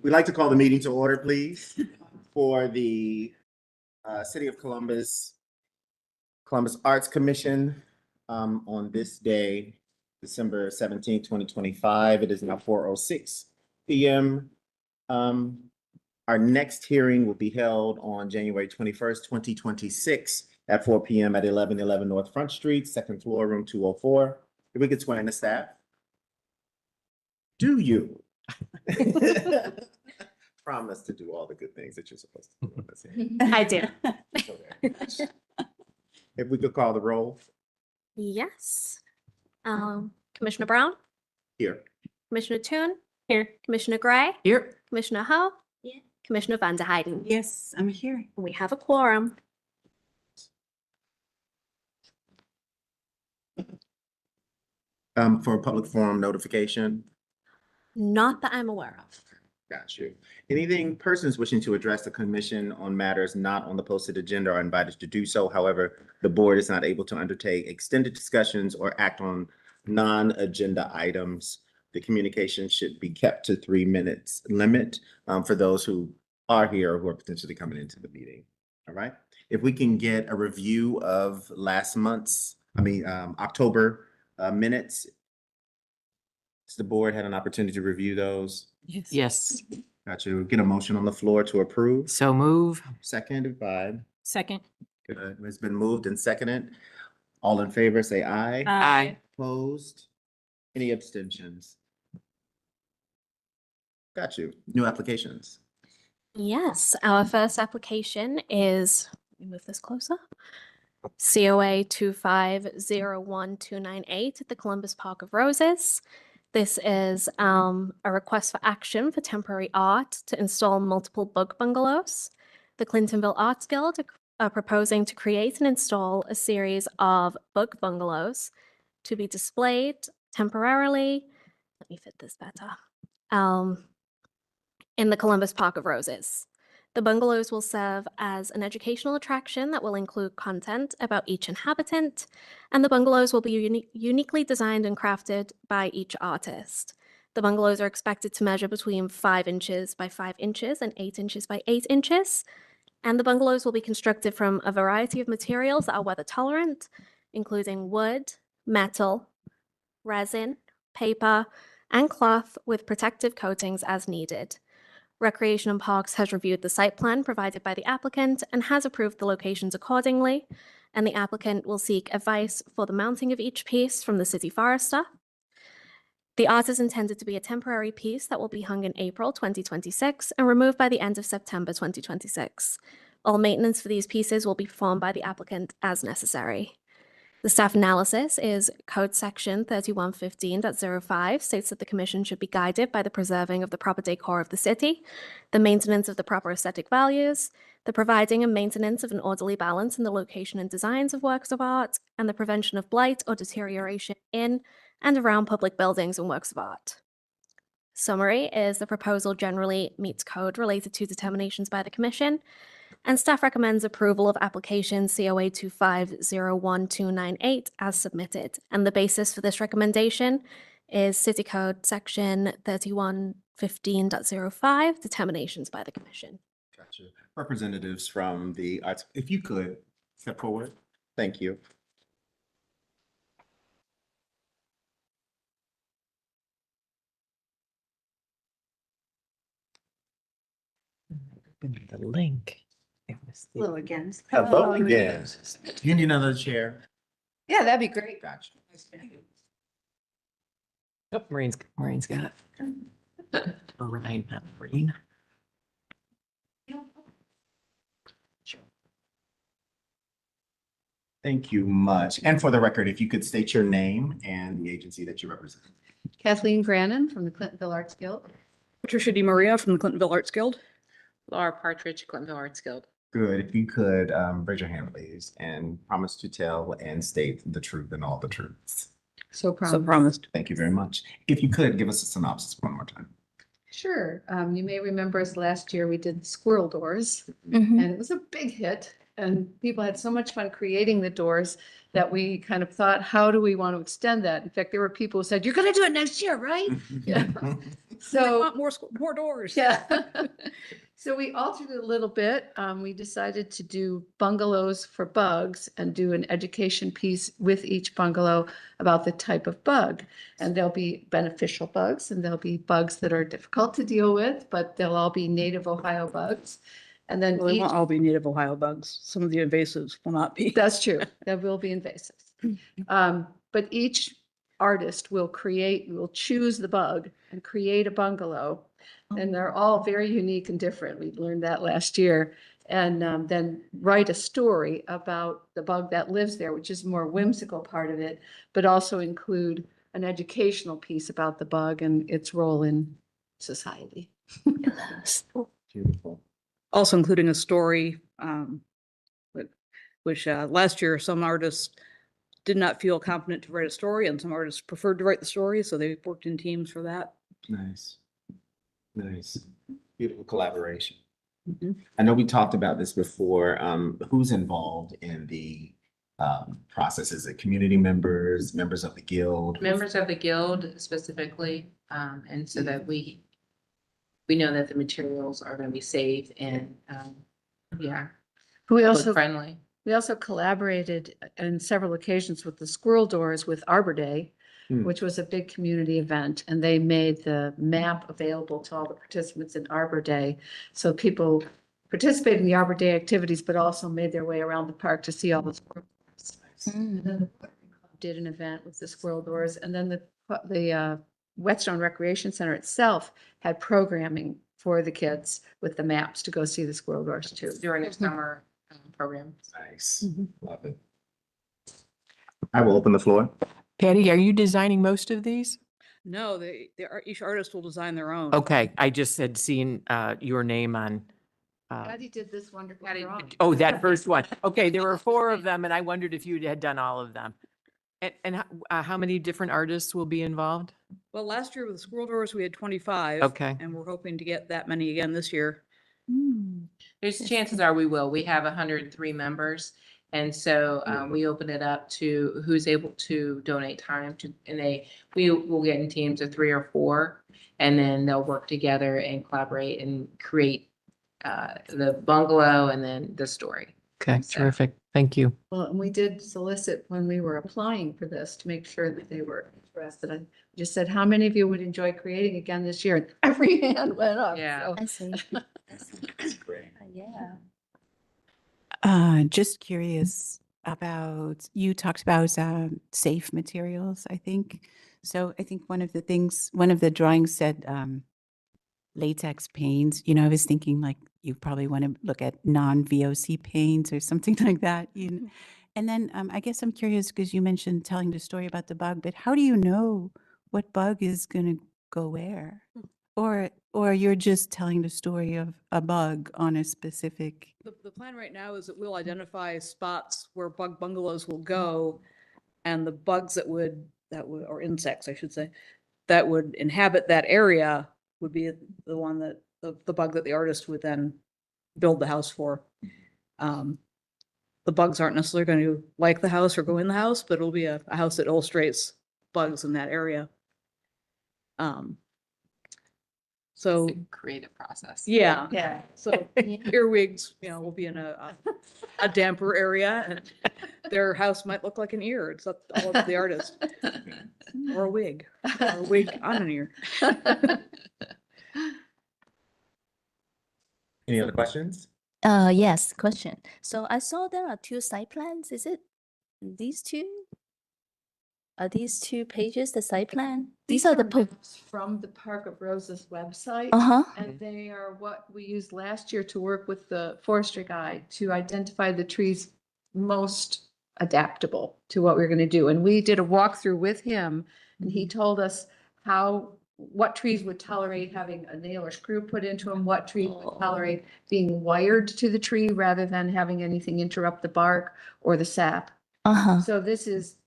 We'd like to call the meeting to order, please, for the City of Columbus Arts Commission on this day, December 17th, 2025. It is now 4:06 p.m. Our next hearing will be held on January 21st, 2026 at 4 p.m. at 1111 North Front Street, second floor, room 204. If we could swear in the staff. Do you promise to do all the good things that you're supposed to do? I do. If we could call the roll. Yes. Commissioner Brown, Here. Commissioner Toon, here. Commissioner Gray, Here. Commissioner Ho, yeah. Commissioner Van der Heijden. Yes, I'm here. We have a quorum. For a public forum notification. Not that I'm aware of. Got you. Anything, persons wishing to address the commission on matters not on the posted agenda are invited to do so. However, the board is not able to undertake extended discussions or act on non-agenda items. The communication should be kept to 3 minutes limit for those who are here or who are potentially coming into the meeting. All right. If we can get a review of last month's, October minutes. Has the board had an opportunity to review those? Yes. Yes. Got you. Get a motion on the floor to approve. So move. Seconded by. Second. Good. It's been moved and seconded. All in favor, say aye. Aye. Opposed? Any abstentions? Got you. New applications. Yes, our first application is, let me move this closer. COA 2501298 at the Columbus Park of Roses. This is a request for action for temporary art to install multiple bug bungalows. The Clintonville Arts Guild are proposing to create and install a series of bug bungalows to be displayed temporarily. Let me fit this better. In the Columbus Park of Roses. The bungalows will serve as an educational attraction that will include content about each inhabitant, and the bungalows will be uniquely designed and crafted by each artist. The bungalows are expected to measure between 5 inches by 5 inches and 8 inches by 8 inches, and the bungalows will be constructed from a variety of materials that are weather tolerant, including wood, metal, resin, paper, and cloth with protective coatings as needed. Recreation and Parks has reviewed the site plan provided by the applicant and has approved the locations accordingly, and the applicant will seek advice for the mounting of each piece from the city forester. The art is intended to be a temporary piece that will be hung in April 2026 and removed by the end of September 2026. All maintenance for these pieces will be performed by the applicant as necessary. The staff analysis is Code Section 3115.05 states that the Commission should be guided by the preserving of the proper decor of the city, the maintenance of the proper aesthetic values, the providing and maintenance of an orderly balance in the location and designs of works of art, and the prevention of blight or deterioration in and around public buildings and works of art. Summary is the proposal generally meets code related to determinations by the Commission, and staff recommends approval of application COA 2501298 as submitted. And the basis for this recommendation is City Code Section 3115.05, determinations by the Commission. Gotcha. Representatives from the arts, if you could step forward. Thank you. The link. Hello again. Hello again. You need another chair? Yeah, that'd be great. Gotcha. Oh, Maureen's got it. Or Ryan, not Maureen. Thank you much. And for the record, if you could state your name and the agency that you represent. Kathleen Grannon from the Clintonville Arts Guild. Patricia DiMaria from the Clintonville Arts Guild. Laura Partridge, Clintonville Arts Guild. Good. If you could raise your hand, please, and promise to tell and state the truth and all the truths. So Promised. Thank you very much. If you could give us a synopsis one more time. Sure. You may remember us last year, we did squirrel doors Mm-hmm. and it was a big hit. And people had so much fun creating the doors that we kind of thought, how do we want to extend that? In fact, there were people who said, you're going to do it next year, right? Yeah. So. Want more doors. Yeah. So we altered it a little bit. We decided to do bungalows for bugs and do an education piece with each bungalow about the type of bug. And there'll be beneficial bugs and there'll be bugs that are difficult to deal with, but they'll all be native Ohio bugs. And then Well, they each, won't all be native Ohio bugs. Some of the invasives will not be. that's true, there will be invasives. But each artist will choose the bug and create a bungalow. And they're all very unique and different. We learned that last year. And then write a story about the bug that lives there, which is a more whimsical part of it, but also include an educational piece about the bug and its role in society. Beautiful. Also including a story, which last year some artists did not feel confident to write a story and some artists preferred to write the story. So they worked in teams for that. Nice. Nice. Beautiful collaboration. Mhm. I know we talked about this before. Who's involved in the process? Is it community members, members of the guild? Members of the guild specifically, and so that we know that the materials are going to be safe and, yeah, We public also friendly. We also collaborated on several occasions with the Squirrel Doors with Arbor Day, Hmm. which was a big community event, and they made the map available to all the participants in Arbor Day. So people participated in the Arbor Day activities, but also made their way around the park to see all the squirrel doors. And then the Rotary Club did an event with the Squirrel Doors, and then the Whetstone Recreation Center itself had programming for the kids with the maps to go see the Squirrel Doors too. During the summer program. Nice. Love it. I will open the floor. Patty, are you designing most of these? No, each artist will design their own. Okay, I just had seen your name on. Patty did this wonderful Patty drawing. Oh, that first one. Okay, there were 4 of them, and I wondered if you had done all of them. And how many different artists will be involved? Well, last year with the Squirrel Doors, we had 25. Okay. And we're hoping to get that many again this year. There's chances are we will. We have 103 members. And so we open it up to who's able to donate time to, and we will get in teams of 3 or 4, and then they'll work together and collaborate and create the bungalow and then the story. Okay, So- terrific. Thank you. Well, and we did solicit when we were applying for this to make sure that they were interested. I just said, how many of you would enjoy creating again this year? And every hand went up. Yeah. so. I see. That's great. Yeah. Just curious about, you talked about safe materials, I think. So I think one of the drawings said latex paints. I was thinking like you probably want to look at non-VOC paints or something like that. And then I guess I'm curious because you mentioned telling the story about the bug, but how do you know what bug is going to go where? Or you're just telling the story of a bug on a specific. The plan right now is that we'll identify spots where bug bungalows will go, and the bugs or insects, I should say, that would inhabit that area would be the one that, the bug that the artist would then build the house for. The bugs aren't necessarily going to like the house or go in the house, but it'll be a house that illustrates bugs in that area. So, It's a creative process. yeah. Yeah. So earwigs, will be in a damper area, and their house might look like an ear. It's up all up to the artist. Or a wig on an ear. Any other questions? Yes, question. So I saw there are 2 site plans. Is it these 2? Are these 2 pages the site plan? These are the maps from the Park of Roses website. Uh-huh. And they are what we used last year to work with the forestry guide to identify the trees most adaptable to what we're going to do. And we did a walkthrough with him, and he told us what trees would tolerate having a nail or screw put into them, what trees would tolerate being wired to the tree rather than having anything interrupt the bark or the sap. Uh-huh. So this is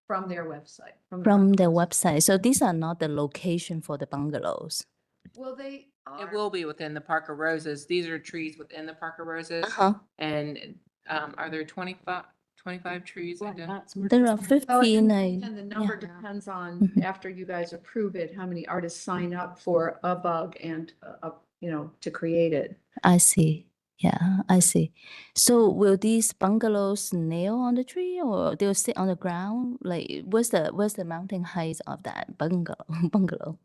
from their website. From the website. So these are not the location for the bungalows. Well, they are. It will be within the Park of Roses. These are trees within the Park of Roses. Uh-huh. And are there 25 25 trees are done. There are Well, 15, and the number yeah. depends on, Mhm. after you guys approve it, how many artists sign up for a bug and, to create it. I see. Yeah, I see. So will these bungalows nail on the tree or they'll sit on the ground? Like what's the mounting height of that bungalow?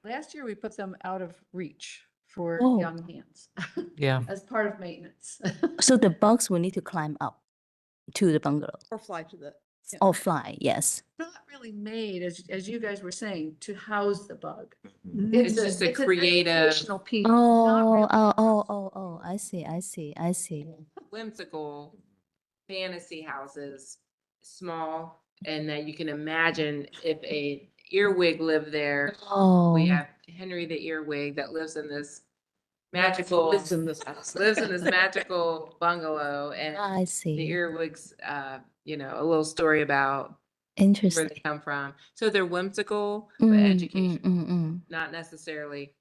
Last year, we put them out of reach for Oh. young hands Yeah. as part of maintenance. So the bugs will need to climb up to the bungalow Or fly to the. yeah. or fly, yes. Not really made, as you guys were saying, to house the bug. It's just a it's an creative- educational piece. It's not Oh, really oh, a oh, house. oh, oh, I see, I see, I see. Whimsical fantasy houses, small, and that you can imagine if a earwig lived there. Oh, We have Henry the earwig that lives in this magical, Lives in this house. lives in this magical bungalow, and I the see. earwigs, a little story about where Interesting. they come from. So they're whimsical, but Mm, educational, not necessarily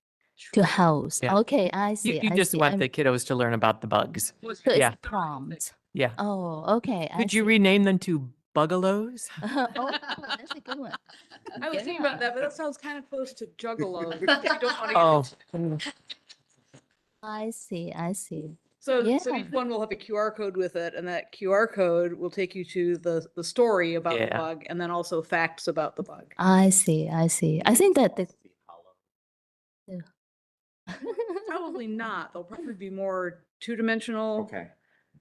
To true. house. Yeah. Okay, I see. You I just see. want the kiddos to learn about the bugs. Well, So yeah. it's prompt. Yeah. Oh, okay. I Could you see. rename them to Bugalows? Oh, that's a good one. I was thinking about that, but that sounds kind of close to juggalo. You don't wanna get Oh, into- I see. I see. So Yeah. each one will have a QR code with it, and that QR code will take you to the story about the Yeah. bug, and then also facts about the bug. I see. I see. I think that the Probably not. They'll probably be more two-dimensional. Okay,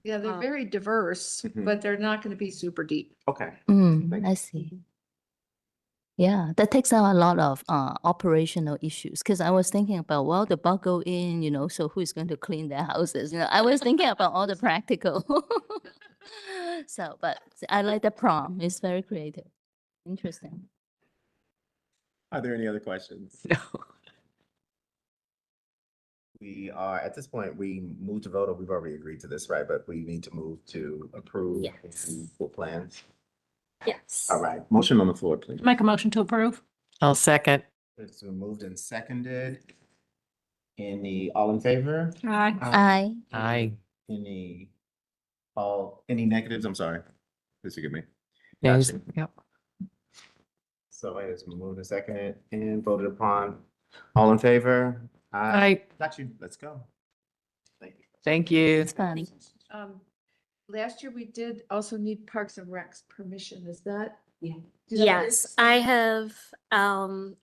Yeah, they're Um, very diverse, Mhm. but they're not going to be super deep. okay. I see. Yeah, that takes out a lot of operational issues. Because I was thinking about, well, the bug go in, so who is going to clean their houses? I was thinking about all the practical. So, but I like the prompt. It's very creative. Interesting. Are there any other questions? no. We are, at this point, we move to vote, or we've already agreed to this, right? But we need to move to approve Yes. and full plans. Yes. All right, motion on the floor, please. Make a motion to approve. I'll second. It's been moved and seconded. All in favor? I Aye. Any negatives? I'm sorry. Please forgive me. Nays. Gotcha. Yep. So it's been moved and seconded and voted upon. All in favor? Aye. Got you. Let's go. Thank you. Thank you. it's fun. Last year, we did also need Parks and Rec's permission. Is that? Yes, Yes, I have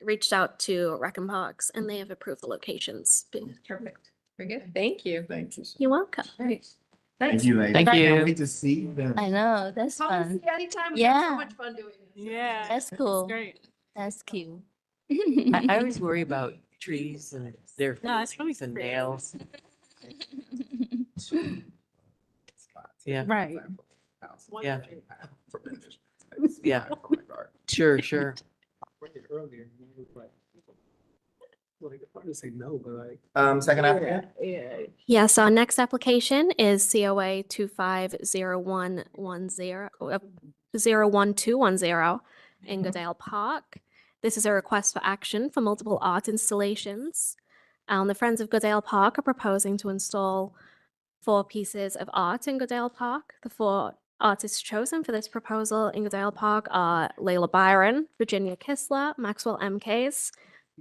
reached out to Rec and Parks and they have approved the locations. Perfect. Very good. Thank you. Thank you. You're welcome. Thank you, ladies. Thank I you. can't wait to see them. I know, that's Come fun. see anytime. We have so Yeah. much fun doing this. Yeah. That's cool. Great. That's cute. I always worry about trees and their No, it's really feelings and pretty. nails. Yeah. Right. Yeah. For benefit. Yeah. Oh my God. Sure, sure. Earlier, you were like hard to say no, but like. Second applicant? Yeah, so our next application is COA 250110 in Goodale Park. This is a request for action for multiple art installations. The Friends of Goodale Park are proposing to install 4 pieces of art in Goodale Park. The 4 artists chosen for this proposal in Goodale Park are Layla Byron, Virginia Kistler, Maxwell M. Case,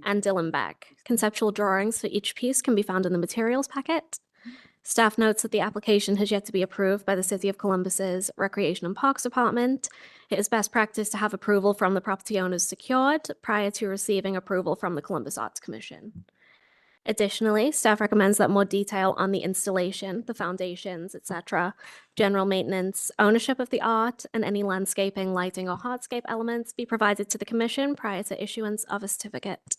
and Dylan Beck. Conceptual drawings for each piece can be found in the materials packet. Staff notes that the application has yet to be approved by the City of Columbus's Recreation and Parks Department. It is best practice to have approval from the property owners secured prior to receiving approval from the Columbus Arts Commission. Additionally, staff recommends that more detail on the installation, the foundations, etc., general maintenance, ownership of the art, and any landscaping, lighting, or hardscape elements be provided to the Commission prior to issuance of a certificate.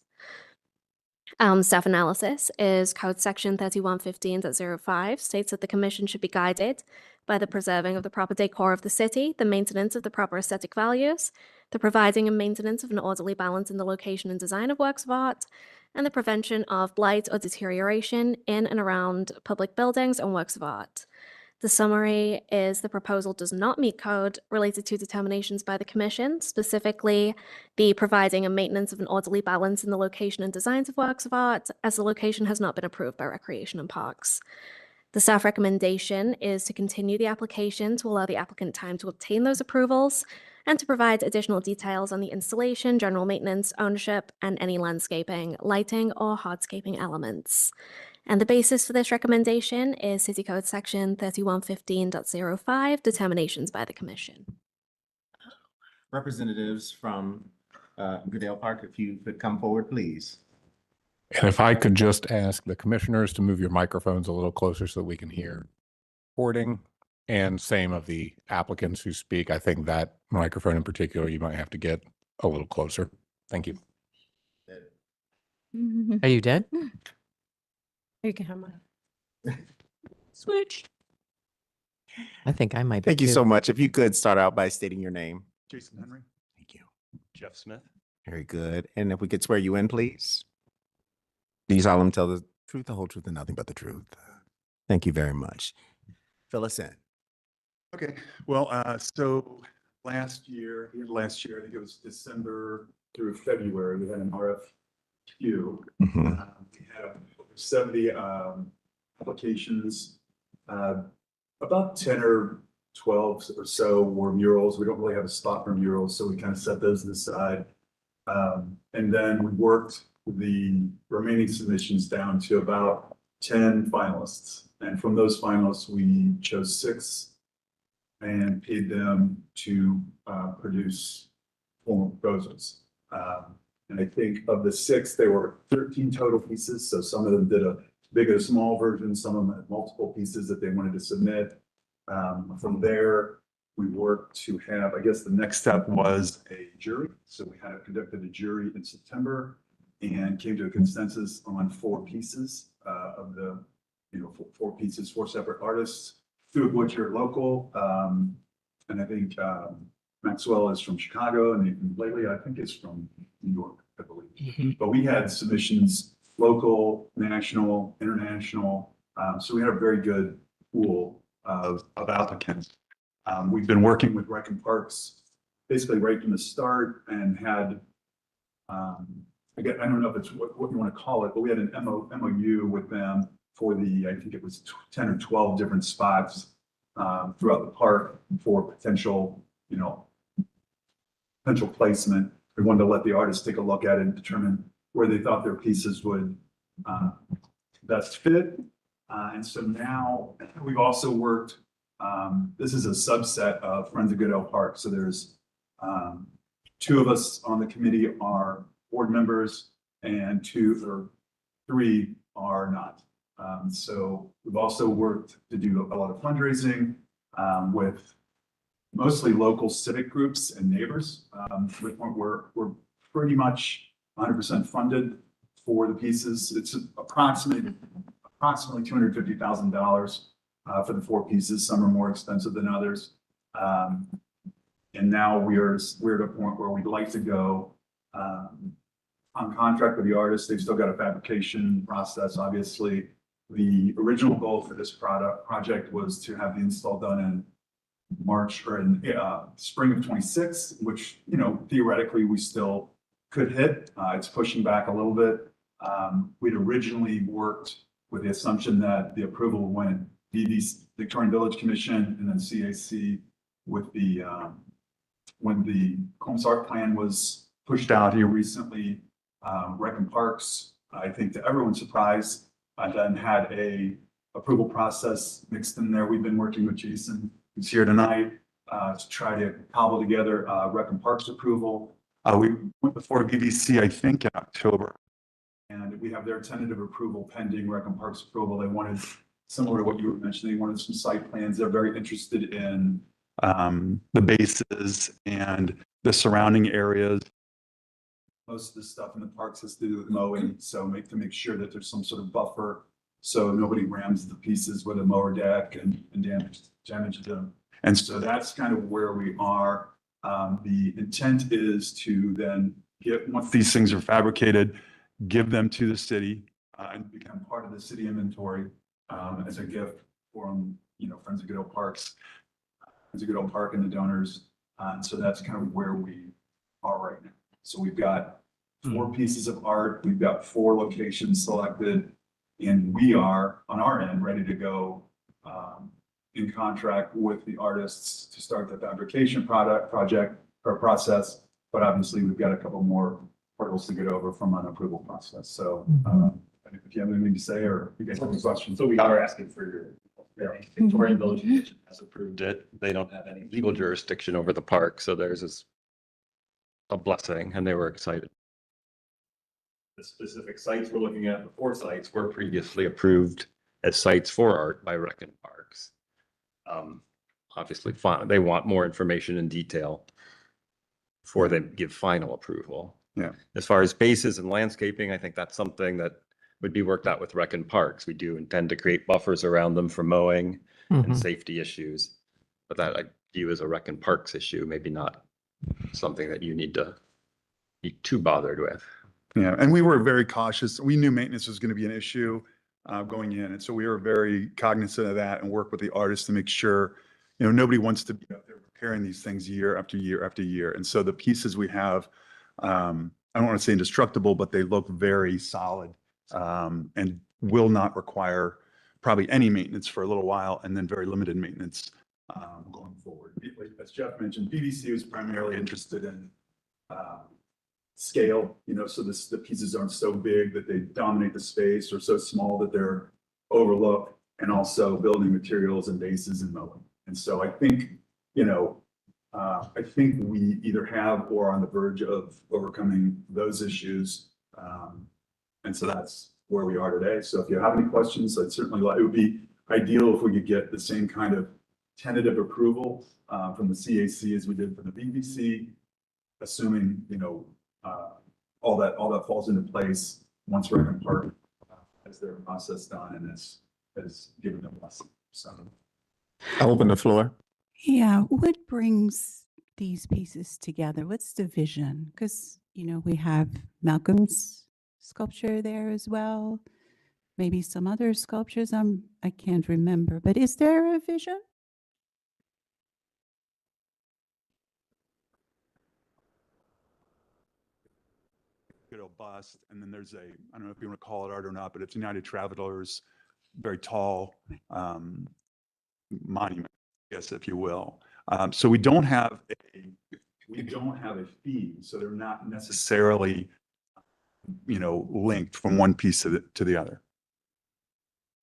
Staff analysis is Code Section 3115.05 states that the Commission should be guided by the preserving of the proper decor of the city, the maintenance of the proper aesthetic values, the providing and maintenance of an orderly balance in the location and design of works of art, and the prevention of blight or deterioration in and around public buildings and works of art. The summary is the proposal does not meet code related to determinations by the Commission, specifically the providing and maintenance of an orderly balance in the location and designs of works of art, as the location has not been approved by Recreation and Parks. The staff recommendation is to continue the application to allow the applicant time to obtain those approvals and to provide additional details on the installation, general maintenance, ownership, and any landscaping, lighting, or hardscaping elements. And the basis for this recommendation is City Code Section 3115.05, determinations by the Commission. Representatives from Goodale Park, if you could come forward, please. And if I could just ask the commissioners to move your microphones a little closer so that we can hear recording, and same of the applicants who speak. I think that microphone in particular, you might have to get a little closer. Thank you. Are you dead? You can have mine. Switch. I think I might be Thank you too. so much. If you could start out by stating your name. Jason Henry. Thank you. Jeff Smith. Very good. And if we could swear you in, please. Do you solemnly tell the truth, the whole truth, and nothing but the truth? Thank you very much. Fill us in. Okay, well, so last year, I think it was December through February, we had an RFQ. Mhm. We had over 70 applications. About 10 or 12 or so were murals. We don't really have a spot for murals, so we kind of set those aside. And then we worked the remaining submissions down to about 10 finalists. And from those finalists, we chose 6 and paid them to produce formal proposals. And I think of the 6, there were 13 total pieces. So some of them did a big or small version, some of them had multiple pieces that they wanted to submit. From there, we worked to have, I guess the next step was a jury. So we had conducted a jury in September and came to a consensus on 4 pieces of the, 4 pieces, 4 separate artists, 2 of which are local. And I think Maxwell is from Chicago, and Nathan Lately, I think, is from New York, I believe. But we had submissions, local, national, international. So we had a very good pool of applicants. We've been working with Rec and Parks basically right from the start and had, again, I don't know if it's what you want to call it, but we had an MOU with them for I think it was 10 or 12 different spots throughout the park for potential placement. We wanted to let the artists take a look at it and determine where they thought their pieces would best fit. And so now we've also worked, this is a subset of Friends of Goodale Park. So there's 2 of us on the committee are board members and 2 or 3 are not. So we've also worked to do a lot of fundraising with mostly local civic groups and neighbors. We're pretty much 100% funded for the pieces. It's approximately $250,000 for the 4 pieces. Some are more expensive than others. And now we're at a point where we'd like to go on contract with the artists. They've still got a fabrication process, obviously. The original goal for this project was to have the install done in March or in spring of 26, which, theoretically we still could hit. It's pushing back a little bit. We'd originally worked with the assumption that the approval went VDC, Victorian Village Commission, and then CAC with the when the Combs Art Plan was pushed out here recently. Rec and Parks, I think to everyone's surprise, then had a approval process mixed in there. We've been working with Jason, who's here tonight, to try to cobble together Rec and Parks approval. We went before BBC, I think, in October, and we have their tentative approval pending Rec and Parks approval. They wanted, similar to what you were mentioning, they wanted some site plans. They're very interested in the bases and the surrounding areas. Most of the stuff in the parks has to do with mowing, so to make sure that there's some sort of buffer so nobody rams the pieces with a mower deck and damage them. And so that's kind of where we are. The intent is to then once these things are fabricated, give them to the city and become part of the city inventory as a gift from Friends of Goodale Parks, Friends of Goodale Park and the donors. And so that's kind of where we are right now. So we've got 4 pieces of art. We've got 4 locations selected, and we are on our end ready to go in contract with the artists to start the fabrication project or process. But obviously, we've got a couple more hurdles to get over from an approval process. So if you have anything to say or you guys have any questions. So we are asking for your, Victoria Village Commission has approved it. They don't have any legal jurisdiction over the park, so theirs is a blessing, and they were excited. The specific sites we're looking at, the 4 sites were previously approved as sites for art by Rec and Parks. Obviously, they want more information in detail before they give final approval. Yeah. As far as bases and landscaping, I think that's something that would be worked out with Rec and Parks. We do intend to create buffers around them for mowing and safety issues. But that I view as a Rec and Parks issue, maybe not something that you need to be too bothered with. Yeah, and we were very cautious. We knew maintenance was going to be an issue going in. And so we were very cognizant of that and work with the artists to make sure, nobody wants to be out there repairing these things year after year after year. And so the pieces we have, I don't want to say indestructible, but they look very solid and will not require probably any maintenance for a little while and then very limited maintenance going forward. As Jeff mentioned, PVC was primarily interested in scale, so the pieces aren't so big that they dominate the space or so small that they're overlooked, and also building materials and bases and mowing. And so I think, I think we either have or are on the verge of overcoming those issues. And so that's where we are today. So if you have any questions, I'd certainly it would be ideal if we could get the same kind of tentative approval from the CAC as we did for the BBC, assuming, all that falls into place once Rec and Park has their process done and has given them a lesson. So I'll open the floor. Yeah, what brings these pieces together? What's the vision? Because, we have Malcolm's sculpture there as well. Maybe some other sculptures I can't remember, but is there a vision? Bust, and then there's I don't know if you want to call it art or not, but it's United Travelers, very tall monument, I guess, if you will. So we don't have a fee, so they're not necessarily, linked from one piece to the other.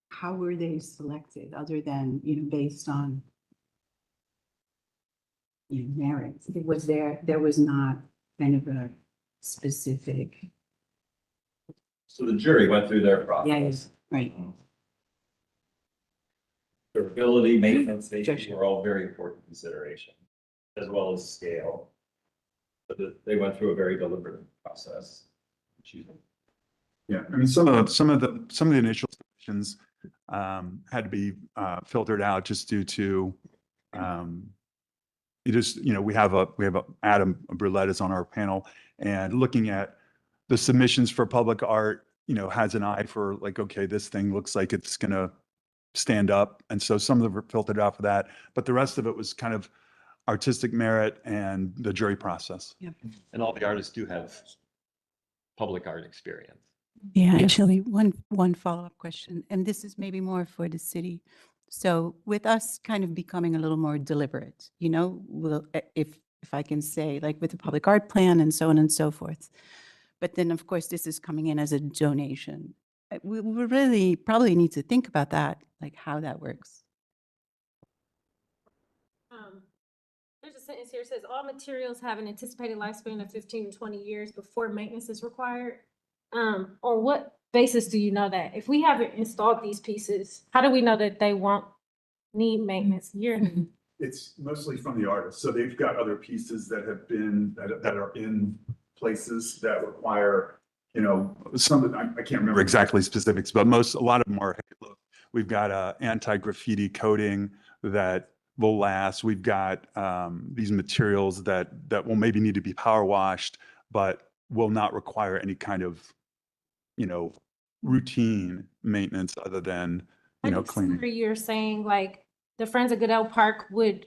How were they selected other than, based on merits? There was not kind of a specific. So the jury went through their process. Yes, right. Durability, maintenance, safety were all very important considerations, as well as scale. But they went through a very deliberate process. Yeah, I mean, some of the initial submissions had to be filtered out just due to we have Adam Brulette is on our panel, and looking at the submissions for public art, has an eye for like, okay, this thing looks like it's gonna stand up, and so some of them were filtered out for that, but the rest of it was kind of artistic merit and the jury process. Yeah. And all the artists do have public art experience. Yeah, actually, one follow-up question, and this is maybe more for the city. So with us kind of becoming a little more deliberate, if I can say, like with the public art plan and so on and so forth. But then, of course, this is coming in as a donation. We really probably need to think about that, like how that works. There's a sentence here that says all materials have an anticipated lifespan of 15 to 20 years before maintenance is required. On what basis do you know that? If we haven't installed these pieces, how do we know that they won't need maintenance yearly? It's mostly from the artist. So they've got other pieces that have been, that are in places that require, some, I can't remember exactly specifics, but a lot of them are, hey, look, we've got a anti-graffiti coating that will last. We've got these materials that will maybe need to be power washed, but will not require any kind of, routine maintenance other than, cleaning. You're saying like the Friends of Goodell Park would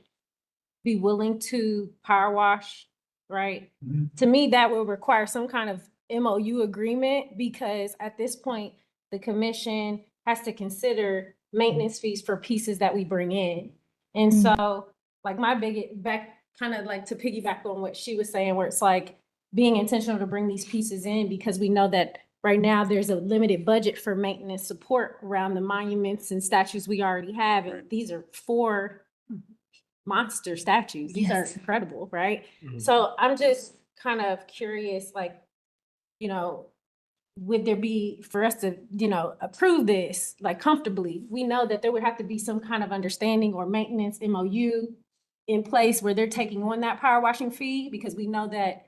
be willing to power wash, right? Mm-hmm. To me, that would require some kind of MOU agreement, because at this point, the commission has to consider maintenance fees for pieces that we bring in. And so like my big back, kind of like to piggyback on what she was saying, where it's like being intentional to bring these pieces in because we know that right now there's a limited budget for maintenance support around the monuments and statues we already have. And these are 4 monster statues. These are incredible, right? So I'm just kind of curious, like, would there be for us to, approve this like comfortably? We know that there would have to be some kind of understanding or maintenance MOU in place where they're taking on that power washing fee, because we know that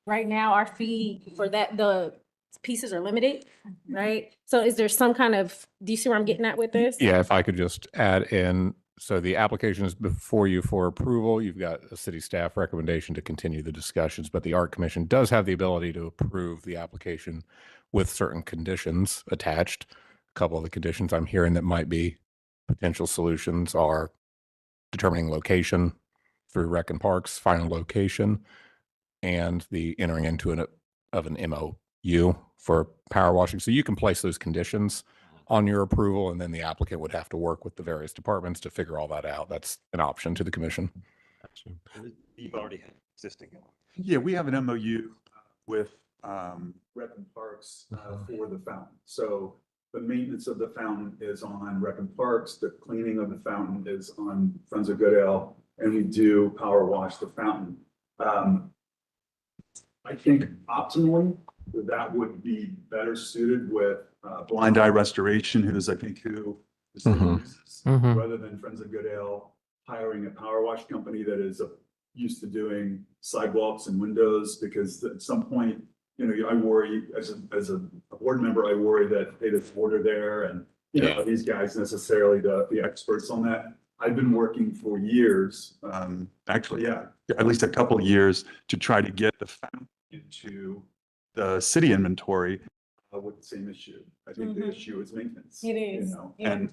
right now our fee for that, the pieces are limited, right? So is there some kind of, do you see where I'm getting at with this? Yeah, if I could just add in, so the application is before you for approval. You've got a city staff recommendation to continue the discussions, but the Art Commission does have the ability to approve the application with certain conditions attached. A couple of the conditions I'm hearing that might be potential solutions are determining location through Rec and Parks, final location, and the entering into an MOU for power washing. So you can place those conditions on your approval, and then the applicant would have to work with the various departments to figure all that out. That's an option to the commission. You've already had existing. Yeah, we have an MOU with Rec and Parks for the fountain. So the maintenance of the fountain is on Rec and Parks, the cleaning of the fountain is on Friends of Goodale, and we do power wash the fountain. I think optimally, that would be better suited with Blind Eye Restoration, who's I think who the city uses, rather than Friends of Goodale hiring a power wash company that is used to doing sidewalks and windows, because at some point, I worry as a board member, I worry that they just order there and, these guys necessarily the experts on that. I've been working for years, actually, at least a couple of years to try to get the fountain into the city inventory with the same issue. I think the issue is maintenance. It is. And,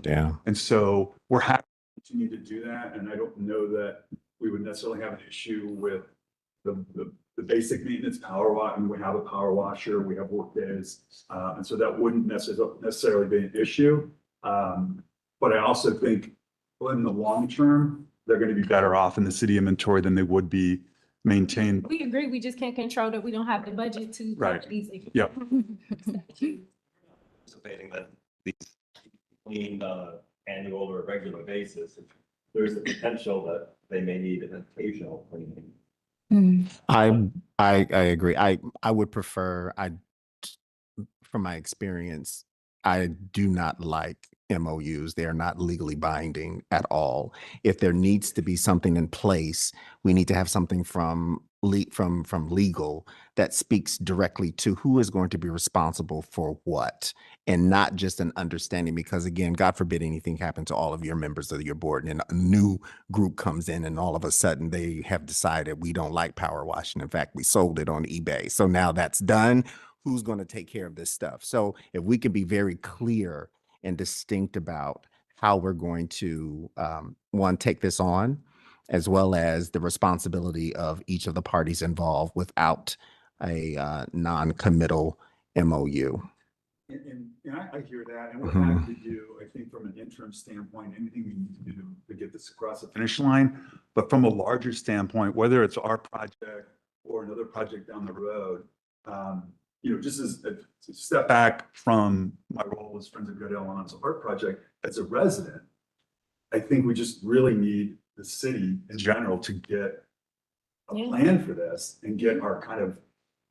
Yeah. and so we're happy to continue to do that. And I don't know that we would necessarily have an issue with the basic maintenance power wash. And we have a power washer, we have work days. And so that wouldn't necessarily be an issue. But I also think in the long term, they're going to be better off in the city inventory than they would be maintained. We agree, we just can't control that we don't have the budget to. Right. Easy. Yeah. Anticipating that these cleaned on an annual or regular basis, there's the potential that they may need an occasional cleaning. I agree. I would prefer, from my experience, I do not like MOUs. They are not legally binding at all. If there needs to be something in place, we need to have something from legal that speaks directly to who is going to be responsible for what, and not just an understanding, because again, God forbid anything happen to all of your members of your board and a new group comes in and all of a sudden they have decided we don't like power washing. In fact, we sold it on eBay. So now that's done. Who's going to take care of this stuff? So if we can be very clear and distinct about how we're going to, one, take this on, as well as the responsibility of each of the parties involved without a non-committal MOU. And I hear that, and we're happy to do, I think from an interim standpoint, anything we need to do to get this across the finish line. But from a larger standpoint, whether it's our project or another project down the road, just as a step back from my role as Friends of Goodale on the art project, as a resident, I think we just really need the city in general to get a plan for this and get our kind of,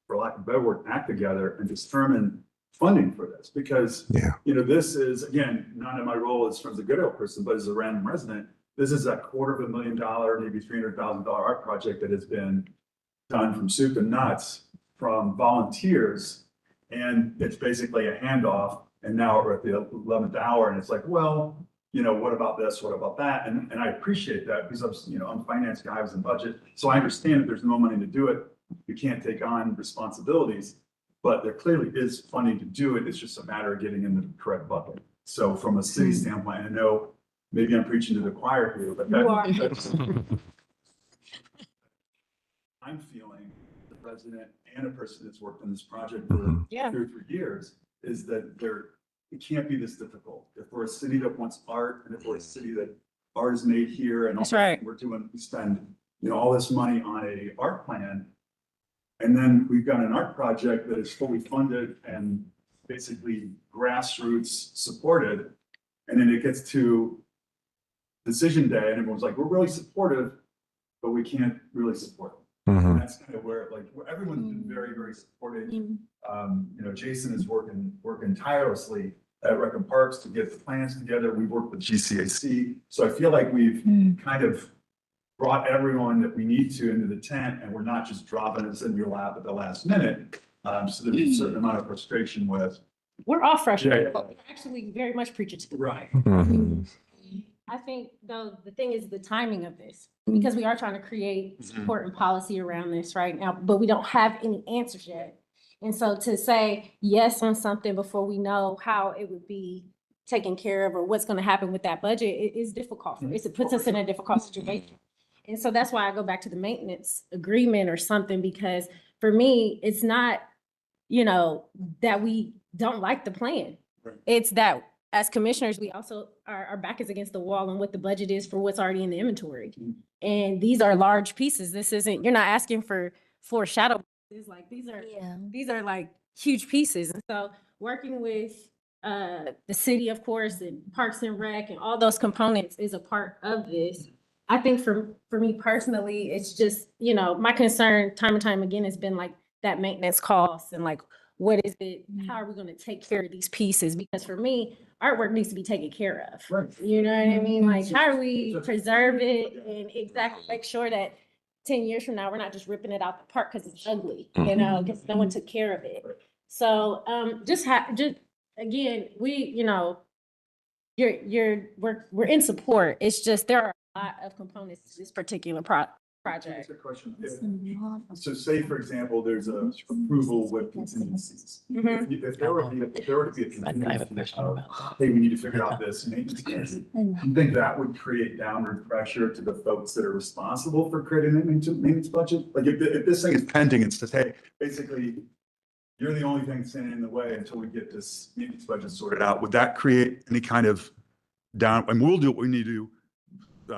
for lack of a better word, act together and determine funding for this. Because, this is, again, not in my role as Friends of Goodale person, but as a random resident, this is a $250,000, maybe $300,000 art project that has been done from soup to nuts from volunteers. And it's basically a handoff. And now we're at the 11th hour and it's like, well, what about this? What about that? And I appreciate that because I'm a finance guy, I was in budget. So I understand if there's no money to do it, you can't take on responsibilities, but there clearly is funding to do it. It's just a matter of getting in the correct bucket. So from a city standpoint, I know maybe I'm preaching to the choir here, but that's I'm feeling the president and a person that's worked on this project for 2 or 3 years is that it can't be this difficult. If we're a city that wants art, and if we're a city that art is made here, and That's also right. we spend, all this money on a art plan. And then we've got an art project that is fully funded and basically grassroots supported. And then it gets to decision day and everyone's like, we're really supportive, but we can't really support them. And that's kind of where everyone's been very, very supportive. Jason is working tirelessly at Rec and Parks to get the plans together. We work with GCAC. So I feel like we've kind of brought everyone that we need to into the tent, and we're not just dropping us in your lap at the last minute. So there's a certain amount of frustration with. We're all frustrated. Yeah. We're actually very much preaching to the Right. choir. I think though, the thing is the timing of this, because we are trying to create support and policy around this right now, but we don't have any answers yet. And so to say yes on something before we know how it would be taken care of or what's going to happen with that budget, it is difficult. It puts us in a difficult situation. And so that's why I go back to the maintenance agreement or something, because for me, it's not, that we don't like the plan. Right. It's that as commissioners, we also, our back is against the wall on what the budget is for what's already in the inventory. And these are large pieces. This isn't, you're not asking for shadow. It's like, these are like huge pieces. And so working with the city, of course, and Parks and Rec and all those components is a part of this. I think for me personally, it's just, my concern time and time again has been like that maintenance cost and like, what is it? How are we going to take care of these pieces? Because for me, artwork needs to be taken care of. Right. You know what I mean? Like, how do we preserve it and exactly make sure that 10 years from now, we're not just ripping it out the park because it's ugly, because no one took care of it. So just again, we're in support. It's just there are a lot of components to this particular project. That's a question. So say, for example, there's a approval with contingencies. If there were to be a contingency of, hey, we need to figure out this maintenance budget, you think that would create downward pressure to the folks that are responsible for creating that maintenance budget? Like if this thing is pending, it's just, hey, basically, you're the only thing standing in the way until we get this maintenance budget sorted out. Would that create any kind of and we'll do what we need to do.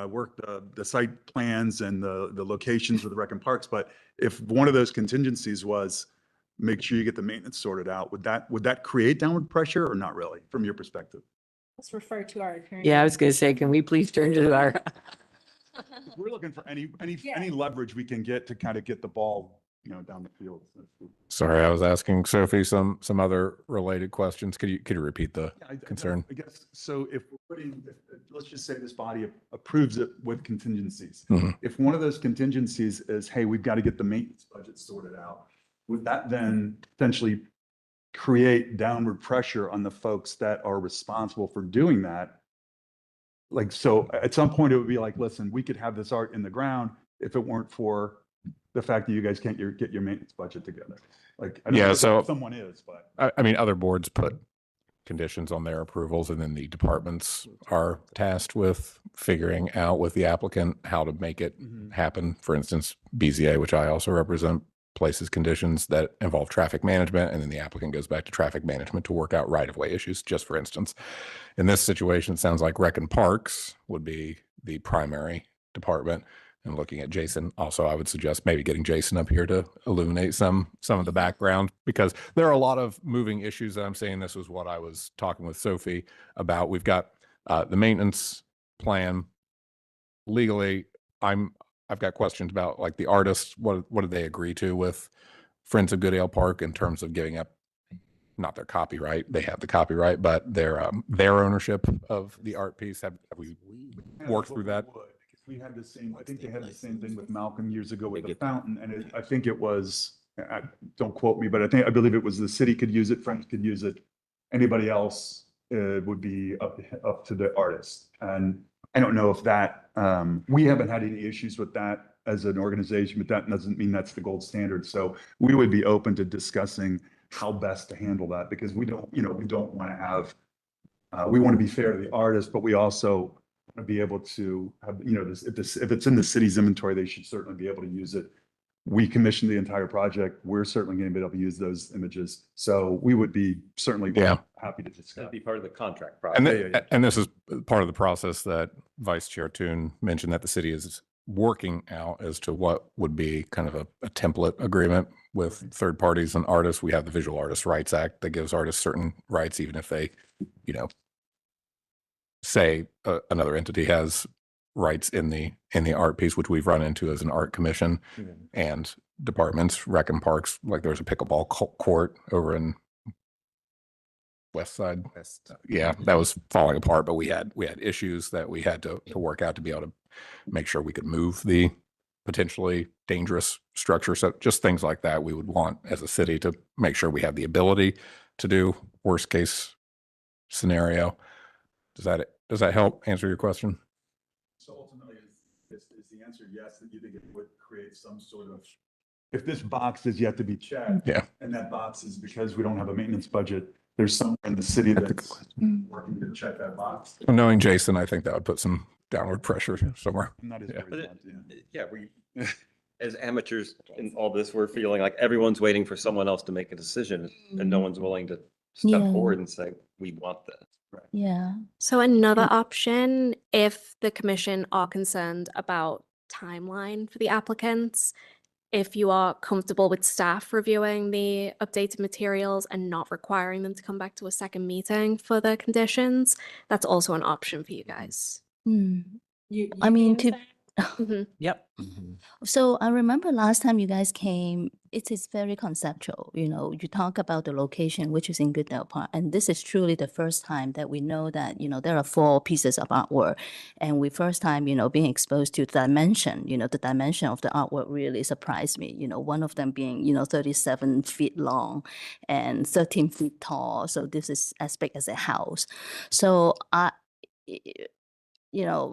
Work the site plans and the locations of the Rec and Parks, but if one of those contingencies was make sure you get the maintenance sorted out, would that create downward pressure or not really, from your perspective? Let's refer to our attorney. Yeah, I was going to say, can we please turn to our, We're looking for any leverage we can get to kind of get the ball, down the field. Sorry, I was asking Sophie some other related questions. Could you repeat the concern? I guess, so if let's just say this body approves it with contingencies. If one of those contingencies is, hey, we've got to get the maintenance budget sorted out, would that then potentially create downward pressure on the folks that are responsible for doing that? Like, so at some point it would be like, listen, we could have this art in the ground if it weren't for the fact that you guys can't get your maintenance budget together. Like, I don't know if someone is, but I mean, other boards put conditions on their approvals, and then the departments are tasked with figuring out with the applicant how to make it happen. For instance, BZA, which I also represent, places conditions that involve traffic management, and then the applicant goes back to traffic management to work out right-of-way issues, just for instance. In this situation, it sounds like Rec and Parks would be the primary department. And looking at Jason, also, I would suggest maybe getting Jason up here to illuminate some of the background, because there are a lot of moving issues that I'm saying. This was what I was talking with Sophie about. We've got the maintenance plan. Legally, I've got questions about like the artists. What did they agree to with Friends of Goodale Park in terms of giving up, not their copyright, they have the copyright, but their ownership of the art piece? Have we worked through that? We had the same, I think they had the same thing with Malcolm years ago with the fountain, and I think it was, don't quote me, but I believe it was the city could use it, Friends could use it, anybody else would be up to the artist. And I don't know if that, we haven't had any issues with that as an organization, but that doesn't mean that's the gold standard. So we would be open to discussing how best to handle that, because we don't want to have, we want to be fair to the artist, but we also be able to have, if it's in the city's inventory, they should certainly be able to use it we commissioned the entire project. We're certainly going to be able to use those images. So we would be certainly Yeah. happy to discuss. That'd be part of the contract And, process. and this is part of the process that Vice Chair Toon mentioned that the city is working out as to what would be kind of a template agreement with third parties and artists. We have the Visual Artists' Rights Act that gives artists certain rights, even if they, say another entity has rights in the art piece, which we've run into as an art commission and departments, rec and parks. Like there's a pickleball court over in West Side. Yeah, that was falling apart, but we had issues that we had to work out to be able to make sure we could move the potentially dangerous structure. So just things like that we would want as a city to make sure we have the ability to do worst case scenario. Does that help answer your question? So ultimately, is the answer yes, that you think it would create some sort of, if this box is yet to be checked, Yeah. and that box is because we don't have a maintenance budget, there's somewhere in the city that's working to check that box. Well, knowing Jason, I think that would put some downward pressure somewhere. I'm not as Yeah. worried about it. Yeah, as amateurs in all this, we're feeling like everyone's waiting for someone else to make a decision and no one's willing to step Yeah. forward and say, we want this. Yeah. So another option, if the commission are concerned about timeline for the applicants, if you are comfortable with staff reviewing the updated materials and not requiring them to come back to a second meeting for the conditions, that's also an option for you guys. Hmm. You I mean, can to say- Mhm. Yep. So I remember last time you guys came, it is very conceptual. You talk about the location, which is in Goodell Park. And this is truly the first time that we know that, there are 4 pieces of artwork. And we first time, being exposed to dimension, the dimension of the artwork really surprised me. One of them being, 37 feet long and 13 feet tall. So this is as big as a house. So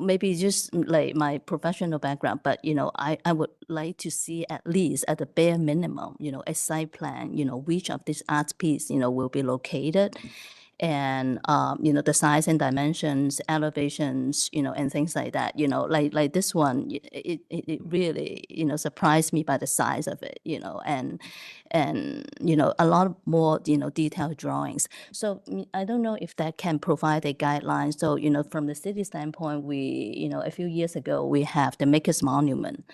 maybe just like my professional background, but, I would like to see at least at the bare minimum, a site plan, which of this art piece, will be located. And, the size and dimensions, elevations, and things like that, like this one, it really, surprised me by the size of it, and, a lot more, detailed drawings. So I don't know if that can provide a guideline. So, from the city standpoint, we, a few years ago, we have the Makers Monument,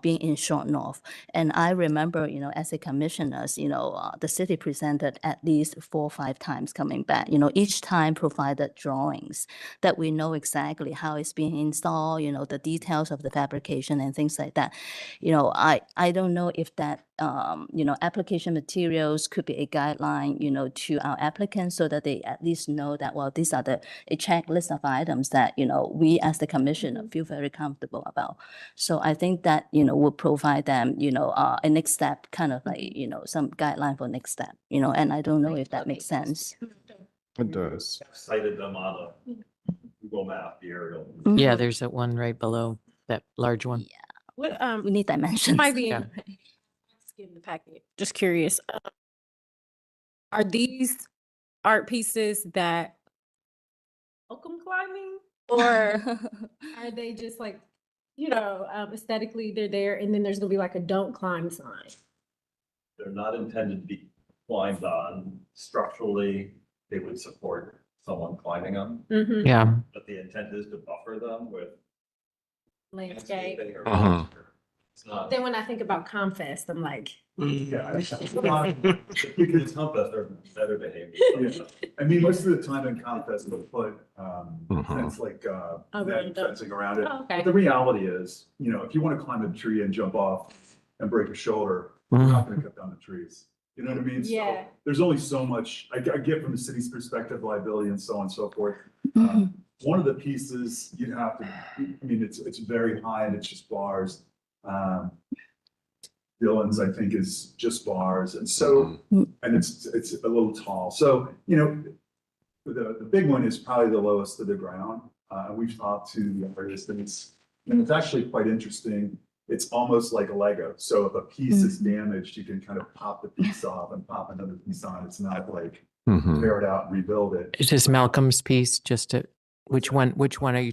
being in Short North. And I remember, as a commissioners, the city presented at least 4 or 5 times coming back, each time provided drawings that we know exactly how it's being installed, the details of the fabrication and things like that. I don't know if that, application materials could be a guideline, to our applicants so that they at least know that, well, these are a checklist of items that, we as the commissioner feel very comfortable about. So I think that, will provide them, a next step, kind of like, some guideline for next step, and I don't know if that makes sense. It does. Cited them on a Google map, the aerial. Yeah, there's that one right below that large one. What, We need dimensions. might be Yeah. in the packet. Just curious. Are these art pieces that welcome climbing, or are they just like, aesthetically they're there, and then there's gonna be like a don't climb sign? They're not intended to be climbed on. Structurally, they would support someone climbing them, Mm-hmm. Yeah. but the intent is to buffer them with Landscape. landscaping or Uh-huh. furniture. It's not. Then when I think about Comfest, I'm like, Yeah. If you can help us, they're better behaved. Yeah. I mean, most of the time in contest, we'll put, fence like, Around net it. fencing around it. Oh, okay. But the reality is, if you want to climb a tree and jump off and break a shoulder, you're not going to cut down the trees. You know what I mean? So Yeah. there's only so much, I get from the city's perspective, liability and so on and so forth. Mhm. One of the pieces you'd have to, I mean, it's very high and it's just bars. Dylan's, I think, is just bars. And so, and it's a little tall. So, the big one is probably the lowest to the ground. We've talked to the artist and it's actually quite interesting. It's almost like a Lego. So if a piece is damaged, you can kind of pop the piece off and pop another piece on. It's not like tear it out and rebuild it. Is this Malcolm's piece? Which one are you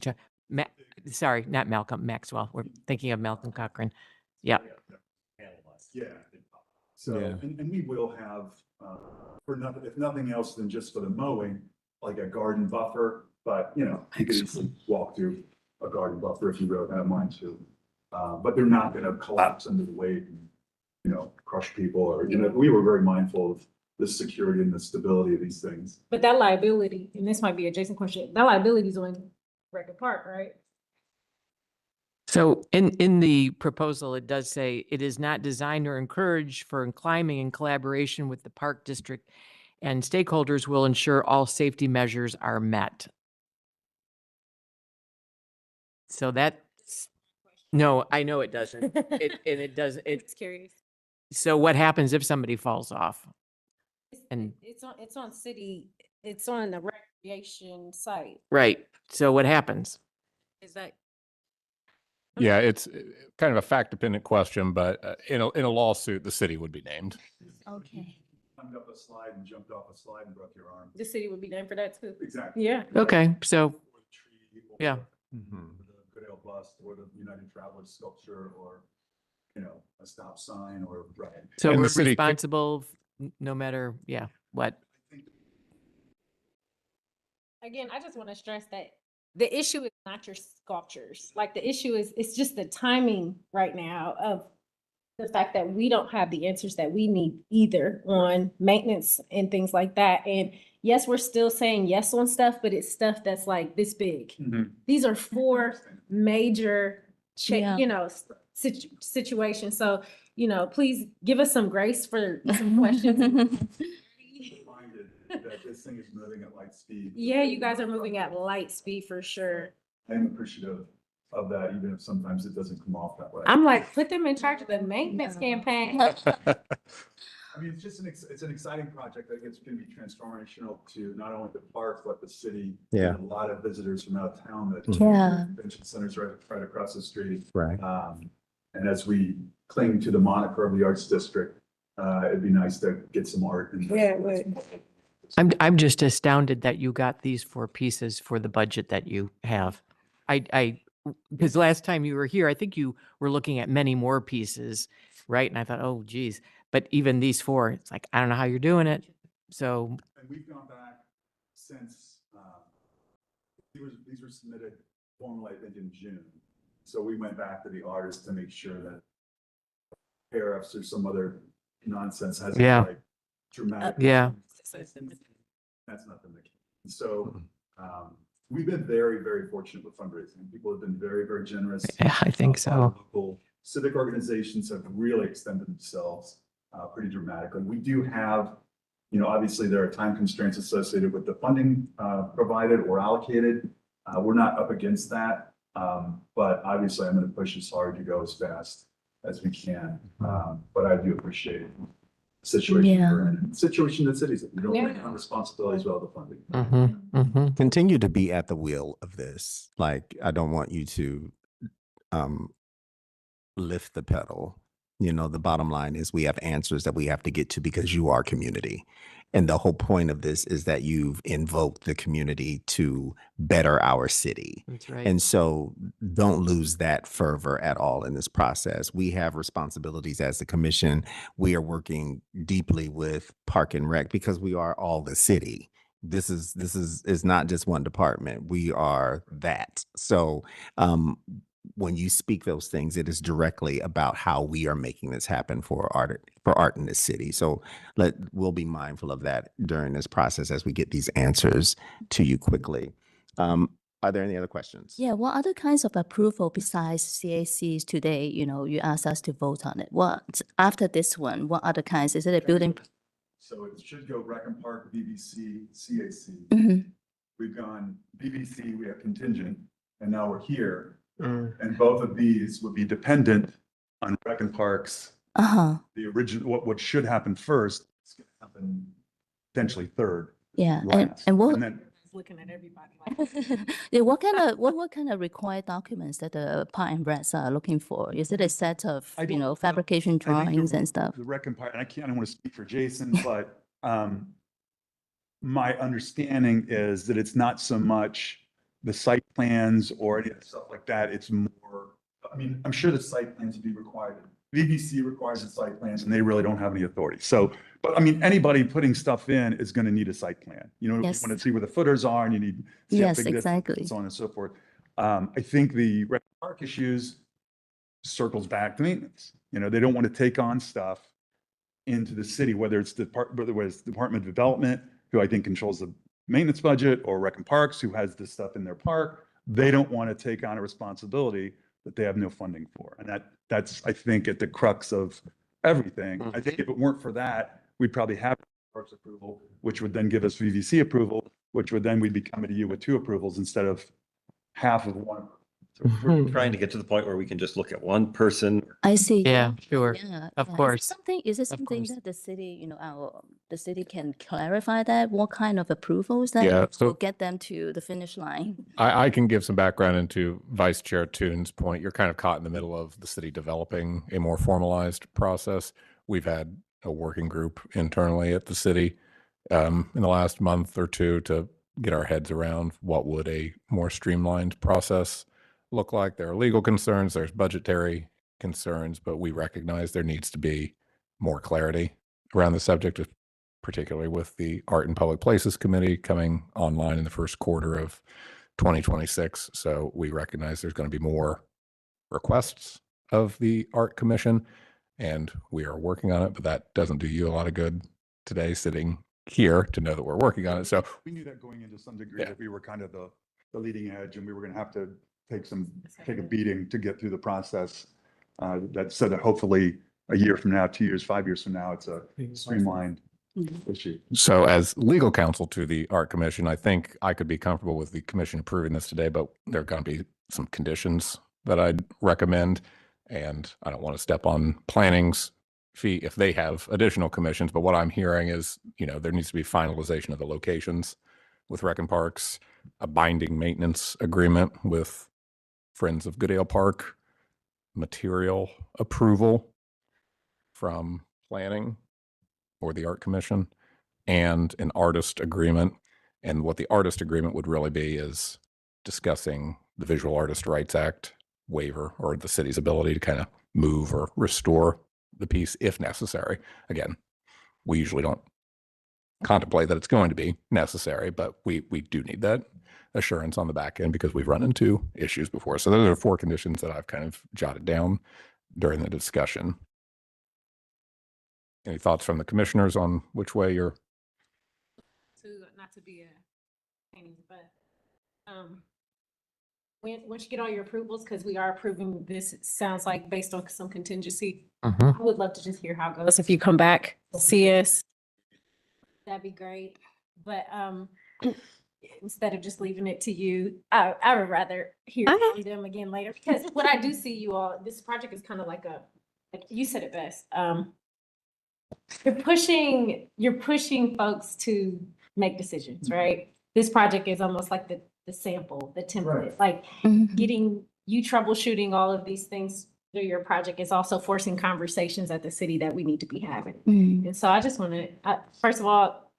sorry, not Malcolm, Maxwell. We're thinking of Malcolm Cochran. Yeah. Yeah. So, Yeah. and we will have, for nothing, if nothing else than just for the mowing, like a garden buffer, but you know, you could easily walk through a garden buffer if you really have mind to. But they're not gonna collapse under the weight and, you know, crush people or, you know, we were very mindful of the security and the stability of these things. But that liability, and this might be a Jason question, that liability is on Record Park, right? So in the proposal, it does say it is not designed or encouraged for climbing in collaboration with the park district, and stakeholders will ensure all safety measures are met. So that's, no, I know it doesn't. And it does, It's curious. so what happens if somebody falls off? And- It's on city, it's on the recreation site. Right, so what happens? Is that? Yeah, it's kind of a fact-dependent question, but in a lawsuit, the city would be named. Okay. Climbed up a slide and jumped off a slide and broke your arm. The city would be named for that too. Exactly. Yeah. Okay, so, Or the tree, or yeah. Mhm. the Goodale bust, or the United Travelers sculpture, or, you know, a stop sign, or, right. So And the we're city could- responsible, no matter, yeah, what? Again, I just want to stress that the issue is not your sculptures. Like the issue is, it's just the timing right now of the fact that we don't have the answers that we need either on maintenance and things like that. And yes, we're still saying yes on stuff, but it's stuff that's like this big. Mhm. These are 4 major, Yeah. you know, situations. So, you know, please give us some grace for some questions. Reminded that this thing is moving at light speed. Yeah, you guys are moving at light speed for sure. I am appreciative of that, even if sometimes it doesn't come off that way. I'm like, put them in charge of the maintenance campaign. I mean, it's just it's an exciting project. I think it's going to be transformational to not only the park, but the city. Yeah. And a lot of visitors from out of town that. Yeah. Convention center's right across the street. Right. And as we cling to the moniker of the Arts District, it'd be nice to get some art. Yeah, right. I'm just astounded that you got these 4 pieces for the budget that you have. Because last time you were here, I think you were looking at many more pieces, right? And I thought, oh geez, but even these 4, it's like, I don't know how you're doing it. So, And we've gone back since, these were submitted formally, I think, in June. So we went back to the artist to make sure that tariffs or some other nonsense hasn't Yeah. like dramatic. Yeah. That's not the case. So, we've been very, very fortunate with fundraising. People have been very, very generous. yeah, I think A lot of so. local civic organizations have really extended themselves pretty dramatically. We do have, you know, obviously there are time constraints associated with the funding provided or allocated. We're not up against that, but obviously I'm going to push as hard to go as fast as we can. But I do appreciate the situation Yeah. we're in, situation that cities, we don't Yeah. have responsibilities without the funding. Mm-hmm, mm-hmm. Continue to be at the wheel of this. Like, I don't want you to lift the pedal. You know, the bottom line is we have answers that we have to get to because you are community. And the whole point of this is that you've invoked the community to better our city. That's right. And so don't lose that fervor at all in this process. We have responsibilities as the commission. We are working deeply with Park and Rec because we are all the city. This is not just one department. We are that. So when you speak those things, it is directly about how we are making this happen for art in this city. So we'll be mindful of that during this process as we get these answers to you quickly. Are there any other questions? Yeah, what other kinds of approval besides CACs today, you know, you asked us to vote on it? What, after this one, what other kinds? Is it a building? So it should go Rec and Park, BBC, CAC. Mhm. We've gone BBC, we have contingent, and now we're here. And both of these would be dependent on Rec and Parks. Uh-huh, The original, what should happen first, is going to happen potentially third. yeah. last. And what, then Looking at everybody like. yeah, what kind of required documents that the Park and Recs are looking for? Is it a set of, I you don't know, know. fabrication I think drawings and stuff? The Rec and Park, and I don't want to speak for Jason, but my understanding is that it's not so much the site plans or any of the stuff like that. It's more, I mean, I'm sure the site plans would be required VVC requires the site plans and they really don't have any authority. So, but I mean, anybody putting stuff in is going to need a site plan. You know, you Yes. want to see where the footers are and you need to see how Yes, big this is, exactly. and so on and so forth. I think the rec park issues circles back to maintenance. You know, they don't want to take on stuff into the city, whether it's Department of Development, who I think controls the maintenance budget, or Rec and Parks, who has this stuff in their park. They don't want to take on a responsibility that they have no funding for. And that's, I think, at the crux of everything. I think if it weren't for that, we'd probably have parks approval, which would then give us VVC approval, which would then we'd be coming to you with 2 approvals instead of half of one. So we're trying to get to the point where we can just look at one person. I see. Yeah, sure. Yeah, Of yeah. course. Is it Of something course. that the city, the city can clarify that? What kind of approvals that Yeah, so- will get them to the finish line? I can give some background into Vice Chair Toon's point. You're kind of caught in the middle of the city developing a more formalized process. We've had a working group internally at the city in the last month or two to get our heads around what would a more streamlined process look like. There are legal concerns, there's budgetary concerns, but we recognize there needs to be more clarity around the subject, particularly with the Art and Public Places Committee coming online in the first quarter of 2026. So we recognize there's going to be more requests of the Art Commission, and we are working on it, but that doesn't do you a lot of good today sitting here to know that we're working on it. So We knew that going into some degree, Yeah. that we were kind of the leading edge and we were going to have to take a beating to get through the process. That said, that hopefully a year from now, 2 years, 5 years from now, it's a streamlined issue. So as legal counsel to the Art Commission, I think I could be comfortable with the commission approving this today, but there are going to be some conditions that I'd recommend. And I don't want to step on planning's feet if they have additional commissions, but what I'm hearing is, there needs to be finalization of the locations with Rec and Parks, a binding maintenance agreement with Friends of Goodale Park, material approval from planning or the Art Commission, and an artist agreement. And what the artist agreement would really be is discussing the Visual Artist Rights Act waiver, or the city's ability to kind of move or restore the piece if necessary. Again, we usually don't contemplate that it's going to be necessary, but we do need that assurance on the back end because we've run into issues before. So those are 4 conditions that I've kind of jotted down during the discussion. Any thoughts from the commissioners on which way you're? Not to be a pain, but once you get all your approvals, because we are approving this, it sounds like based on some contingency. I would love to just hear how it goes. If you come back, see us, that'd be great. But instead of just leaving it to you, I would rather hear from them again later, because what I do see you all, this project is kind of like you said it best. You're pushing folks to make decisions, right? This project is almost like the sample, the template, like getting you troubleshooting all of these things through your project is also forcing conversations at the city that we need to be having. And so I just want to, first of all,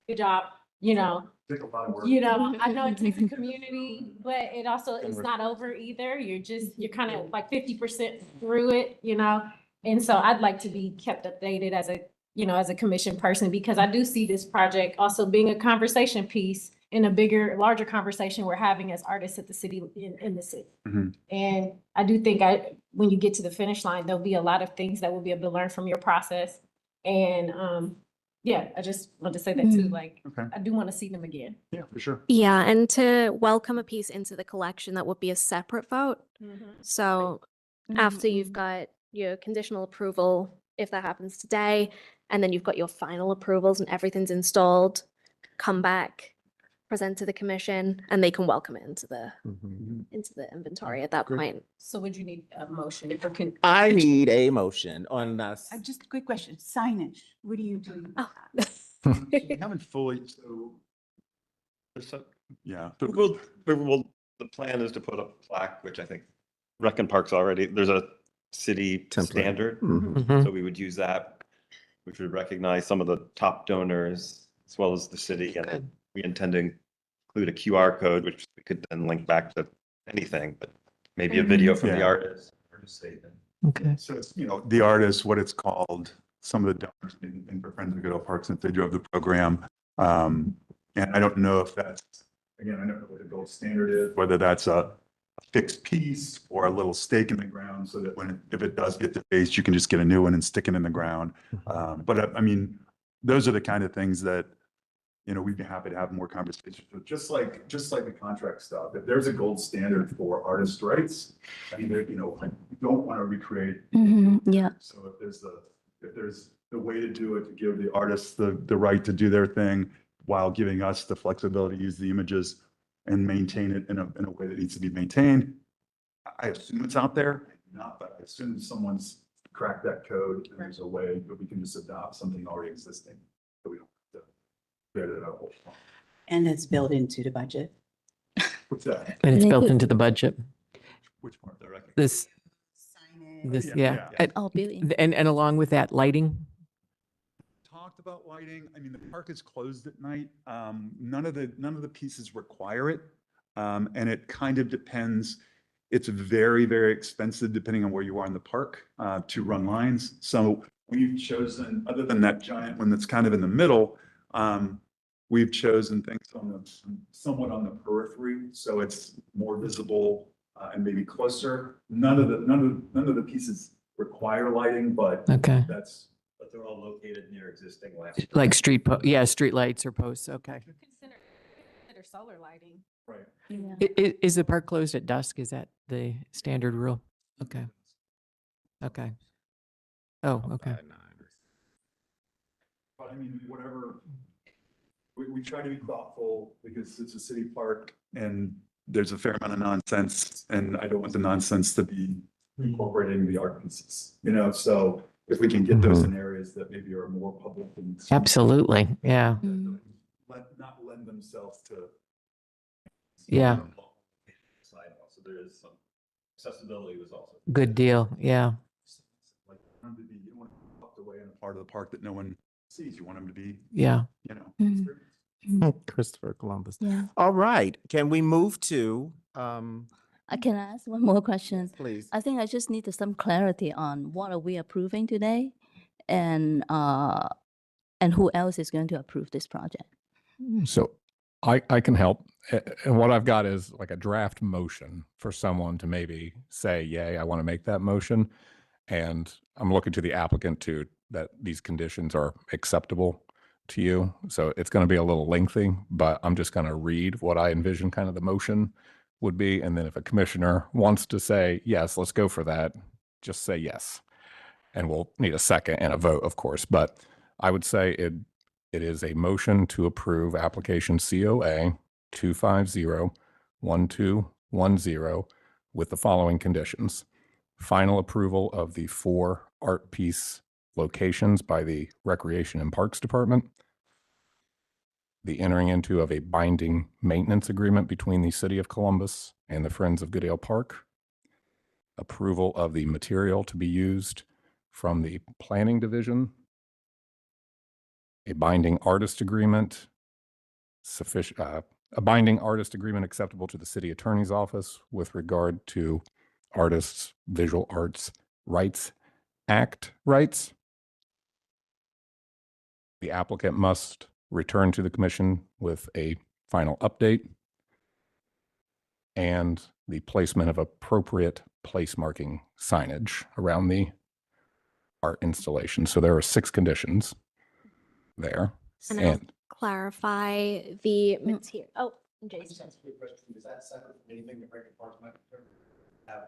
good job, Take a lot of work. I know it takes a community, but it also, it's not over either. You're kind of like 50% through it, And so I'd like to be kept updated as a commission person, because I do see this project also being a conversation piece in a larger conversation we're having as artists at the city, in the city. And I do think when you get to the finish line, there'll be a lot of things that we'll be able to learn from your process. And I just want to say that too. Okay. I do want to see them again. Yeah, for sure. Yeah, and to welcome a piece into the collection, that would be a separate vote. So after you've got your conditional approval, if that happens today, and then you've got your final approvals and everything's installed, come back, present to the commission, and they can welcome it into the inventory at that point. So would you need a motion? I need a motion on us. Just a quick question, signage, what do you do? We haven't fully, yeah. The plan is to put up a plaque, which I think Rec and Parks already, there's a city Template. standard. Mhm. So we would use that, which would recognize some of the top donors as well as the city. And then we intend to include a QR code, which we could then link back to anything, but maybe a video from the Yeah. artist. Okay. So it's, the artist, what it's called, some of the donors in for Friends of Goodell Park since they drove the program. And I don't know if that's, again, I don't know what the gold standard is, whether that's a fixed piece or a little stake in the ground so that if it does get defaced, you can just get a new one and stick it in the ground. But I mean, those are the kind of things that, we'd be happy to have more conversations. But just like the contract stuff, if there's a gold standard for artist rights, I mean, you don't want to recreate. Yeah. So if there's the way to do it, to give the artists the right to do their thing while giving us the flexibility to use the images and maintain it in a way that needs to be maintained. I assume it's out there, not, but I assume someone's cracked that code and there's a way that we can just adopt something already existing. So we don't have to create it out. And it's built into the budget. What's that? And it's They built could- into the budget. Which part? The record? This, Yeah. Oh, building. And along with that, lighting. Talked about lighting. I mean, the park is closed at night. None of the pieces require it. And it kind of depends. It's very, very expensive depending on where you are in the park to run lines. So we've chosen, other than that giant one that's kind of in the middle, we've chosen things somewhat on the periphery, so it's more visible and maybe closer. None of the pieces require lighting, but Okay. But they're all located near existing lamps. Like street lights or posts. Okay. Consider solar lighting. Right. Yeah. Is the park closed at dusk? Is that the standard rule? Okay. Okay. Oh, okay. But I mean, whatever, we try to be thoughtful because it's a city park and there's a fair amount of nonsense and I don't want the nonsense to be incorporating the art pieces, so if we can get those in areas that maybe are more public. Absolutely. Yeah. Not lend themselves to. Yeah. So there is some accessibility was also. Good deal. Yeah. Like, you don't want to be tucked away in a part of the park that no one sees. You want them to be, Yeah. Christopher Columbus. Yeah. All right, can we move to, Can I ask one more question? please? I think I just need some clarity on what are we approving today, and who else is going to approve this project? So I can help. And what I've got is like a draft motion for someone to maybe say, yay, I want to make that motion. And I'm looking to the applicant that these conditions are acceptable to you. So it's going to be a little lengthy, but I'm just going to read what I envision kind of the motion would be. And then if a commissioner wants to say, yes, let's go for that, just say yes. And we'll need a second and a vote, of course. But I would say it is a motion to approve application COA 250-1210 with the following conditions. Final approval of the 4 art piece locations by the Recreation and Parks Department. The entering into of a binding maintenance agreement between the City of Columbus and the Friends of Goodale Park. Approval of the material to be used from the Planning Division. A binding artist agreement a binding artist agreement acceptable to the City Attorney's Office with regard to Artists Visual Arts Rights Act rights. The applicant must return to the commission with a final update and the placement of appropriate place marking signage around the art installation. So there are 6 conditions there. And I'll clarify the material. Oh, Jason. Is that separate from anything that Breaking Park might have?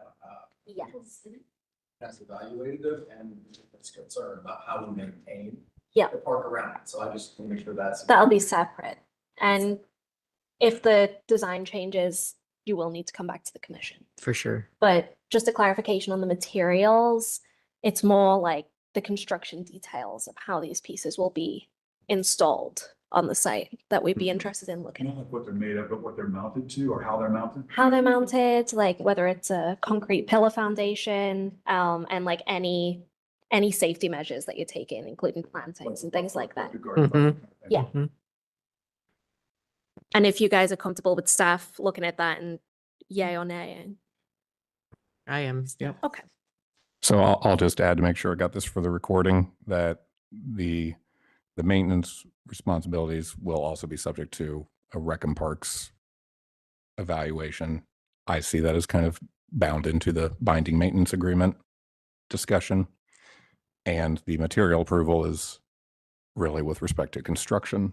Yes. That's evaluated and it's concerned about how we maintain Yeah. the park around it. So I just want to make sure That'll be separate. And if the design changes, you will need to come back to the commission. For sure. But just a clarification on the materials, it's more like the construction details of how these pieces will be installed on the site that we'd be interested in looking Not at. like what they're made of, but what they're mounted to or how they're mounted. How they're mounted, like whether it's a concrete pillar foundation, and like any safety measures that you're taking, including plantings and things like that. Yeah. Mhm. And if you guys are comfortable with staff looking at that and yay or nay. I am. Yep. Okay. So I'll just add to make sure I got this for the recording that the maintenance responsibilities will also be subject to a Rec and Parks evaluation. I see that as kind of bound into the binding maintenance agreement discussion. And the material approval is really with respect to construction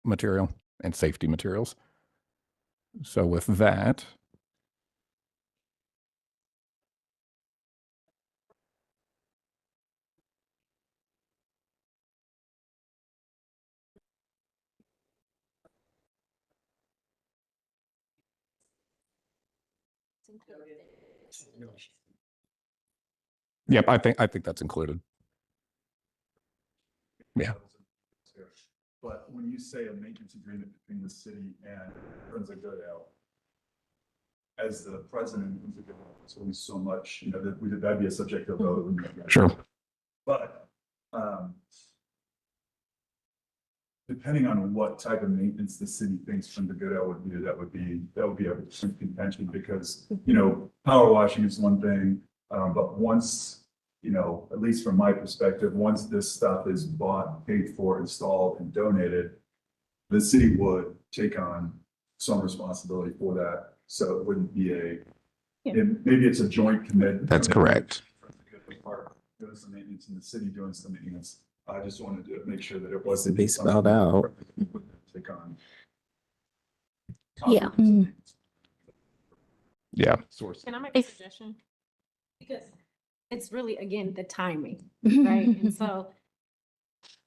material and safety materials. So with that, yep, I think that's included. Yeah. But when you say a maintenance agreement between the city and Friends of Goodale, as the president of the Goodale, it's only so much, you know, that'd be a subject of vote. Sure. But depending on what type of maintenance the city thinks Friends of Goodale would do, that would be a contention, because, you know, power washing is one thing, but once, you know, at least from my perspective, once this stuff is bought, paid for, installed, and donated, the city would take on some responsibility for that. So it wouldn't be and maybe it's a joint commitment. That's correct. Doing some maintenance and the city doing some maintenance. I just wanted to make sure that it wasn't. Be spelled out. Take on. Yeah. Yeah. Can I make a suggestion? Because it's really, again, the timing, right? And so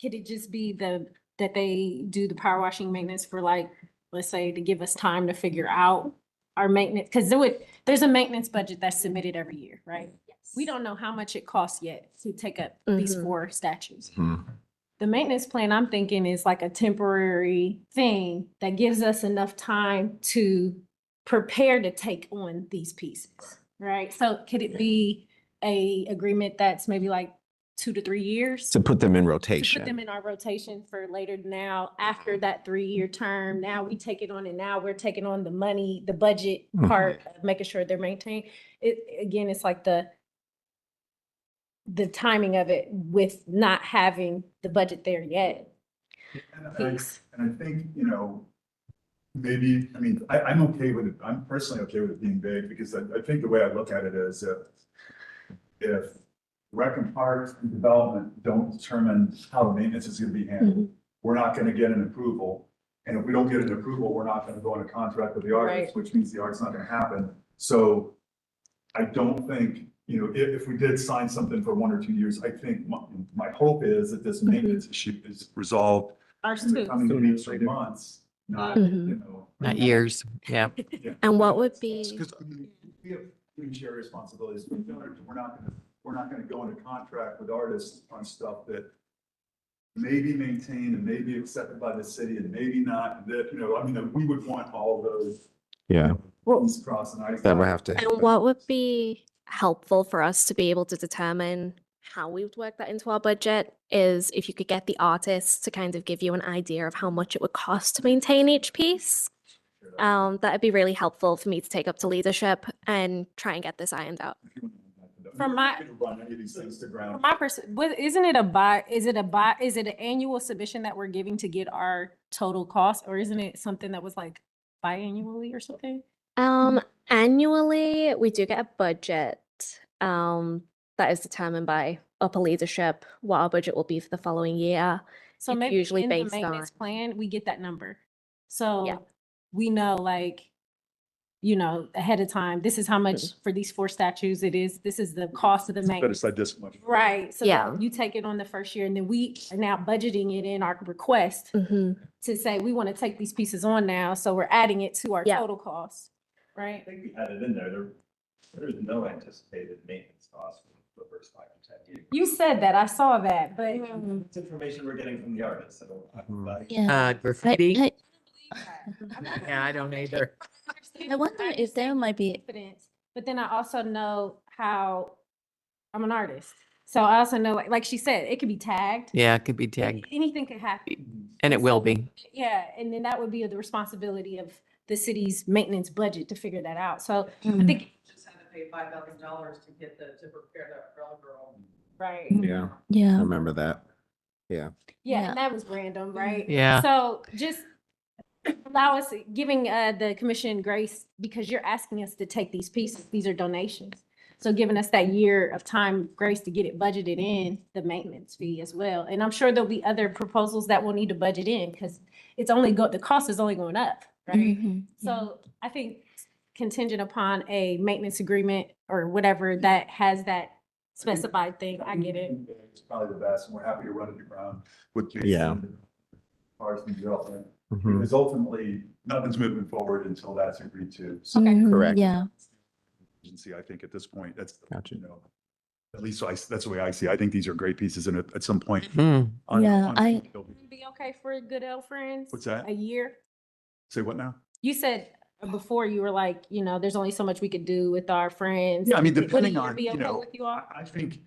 could it just be that they do the power washing maintenance for, like, let's say, to give us time to figure out our maintenance? Because there's a maintenance budget that's submitted every year, right? Yes. We don't know how much it costs yet to take up these 4 statues. The maintenance plan, I'm thinking, is like a temporary thing that gives us enough time to prepare to take on these pieces, right? So could it be a agreement that's maybe like 2 to 3 years? To put them in To rotation. put them in our rotation for later now, after that 3-year term, now we take it on, and now we're taking on the money, the budget part of making sure they're maintained. Again, it's like the timing of it with not having the budget there yet. And I think, you know, maybe, I mean, I'm okay with it. I'm personally okay with it being vague, because I think the way I look at it is if Rec and Parks and Development don't determine how the maintenance is going to be handled, we're not going to get an approval. And if we don't get an approval, we're not going to go into contract with the artist, which means the art's not going to happen. So I don't think, you know, if we did sign something for 1 or 2 years, I think my hope is that this maintenance issue is resolved in the coming weeks or months, not, you know. Not years. Yeah. And what would be? Because we have fiduciary responsibilities. We're not gonna go into contract with artists on stuff that may be maintained and may be accepted by the city and maybe not, that, you know, I mean, we would want all those. Yeah. T's crossed and I's That would dotted. have to. And what would be helpful for us to be able to determine how we would work that into our budget is if you could get the artists to kind of give you an idea of how much it would cost to maintain each piece. That'd be really helpful for me to take up to leadership and try and get this ironed out. From my- Run any of these things to ground. From my isn't it is it an annual submission that we're giving to get our total cost, or isn't it something that was like biannually or something? Annually, we do get a budget that is determined by upper leadership, what our budget will be for the following year. So It's maybe usually in the based on. maintenance plan, we get that number. So Yeah. we know, like, you know, ahead of time, this is how much for these 4 statues it is. This is the cost of the But maintenance. it's like this much. Right. So Yeah. you take it on the first year, and then we are now budgeting it in our request Mhm. to say we want to take these pieces on now. So we're adding it to our Yeah. total cost, right? I think we had it in there. There is no anticipated maintenance cost for the first 5 to 10 years. You said that, I saw that, but It's information we're getting from the artists, so. Yeah. Graffiti. I Yeah, I don't either. I wonder if there might be, confidence, but then I also know how I'm an artist. So I also know, like she said, it could be tagged. Yeah, it could be tagged, Anything could happen. and it will So, be. Yeah, and then that would be the responsibility of the city's maintenance budget to figure that out. So I think Just have it pay $5,000 to get to prepare that umbrella girl. Right. Yeah, I Yeah. remember that. Yeah. Yeah, Yeah. and that was random, right? Yeah. So just allow us, giving the commission grace, because you're asking us to take these pieces, these are donations. So giving us that year of time grace to get it budgeted in, the maintenance fee as well. And I'm sure there'll be other proposals that we'll need to budget in, because it's only the cost is only going up, right? Mhm, yeah. So I think contingent upon a maintenance agreement or whatever that has that specified thing, I get it. It's probably the best, and we're happy to run it around with Jason. Yeah. Ours and development, Mhm. because ultimately, nothing's moving forward until that's agreed to. So Mhm, Correct. Yeah. agency, I think at this point, that's, Gotcha. you know, at least that's the way I see it. I think these are great pieces, and at some point. Hmm. Yeah, they'll be- Be okay for Good L Friends? What's that? A year? Say what now? You said before, you were like, there's only so much we could do with our friends. Yeah, I mean, Would a depending year on, be you okay know, with you all? I think,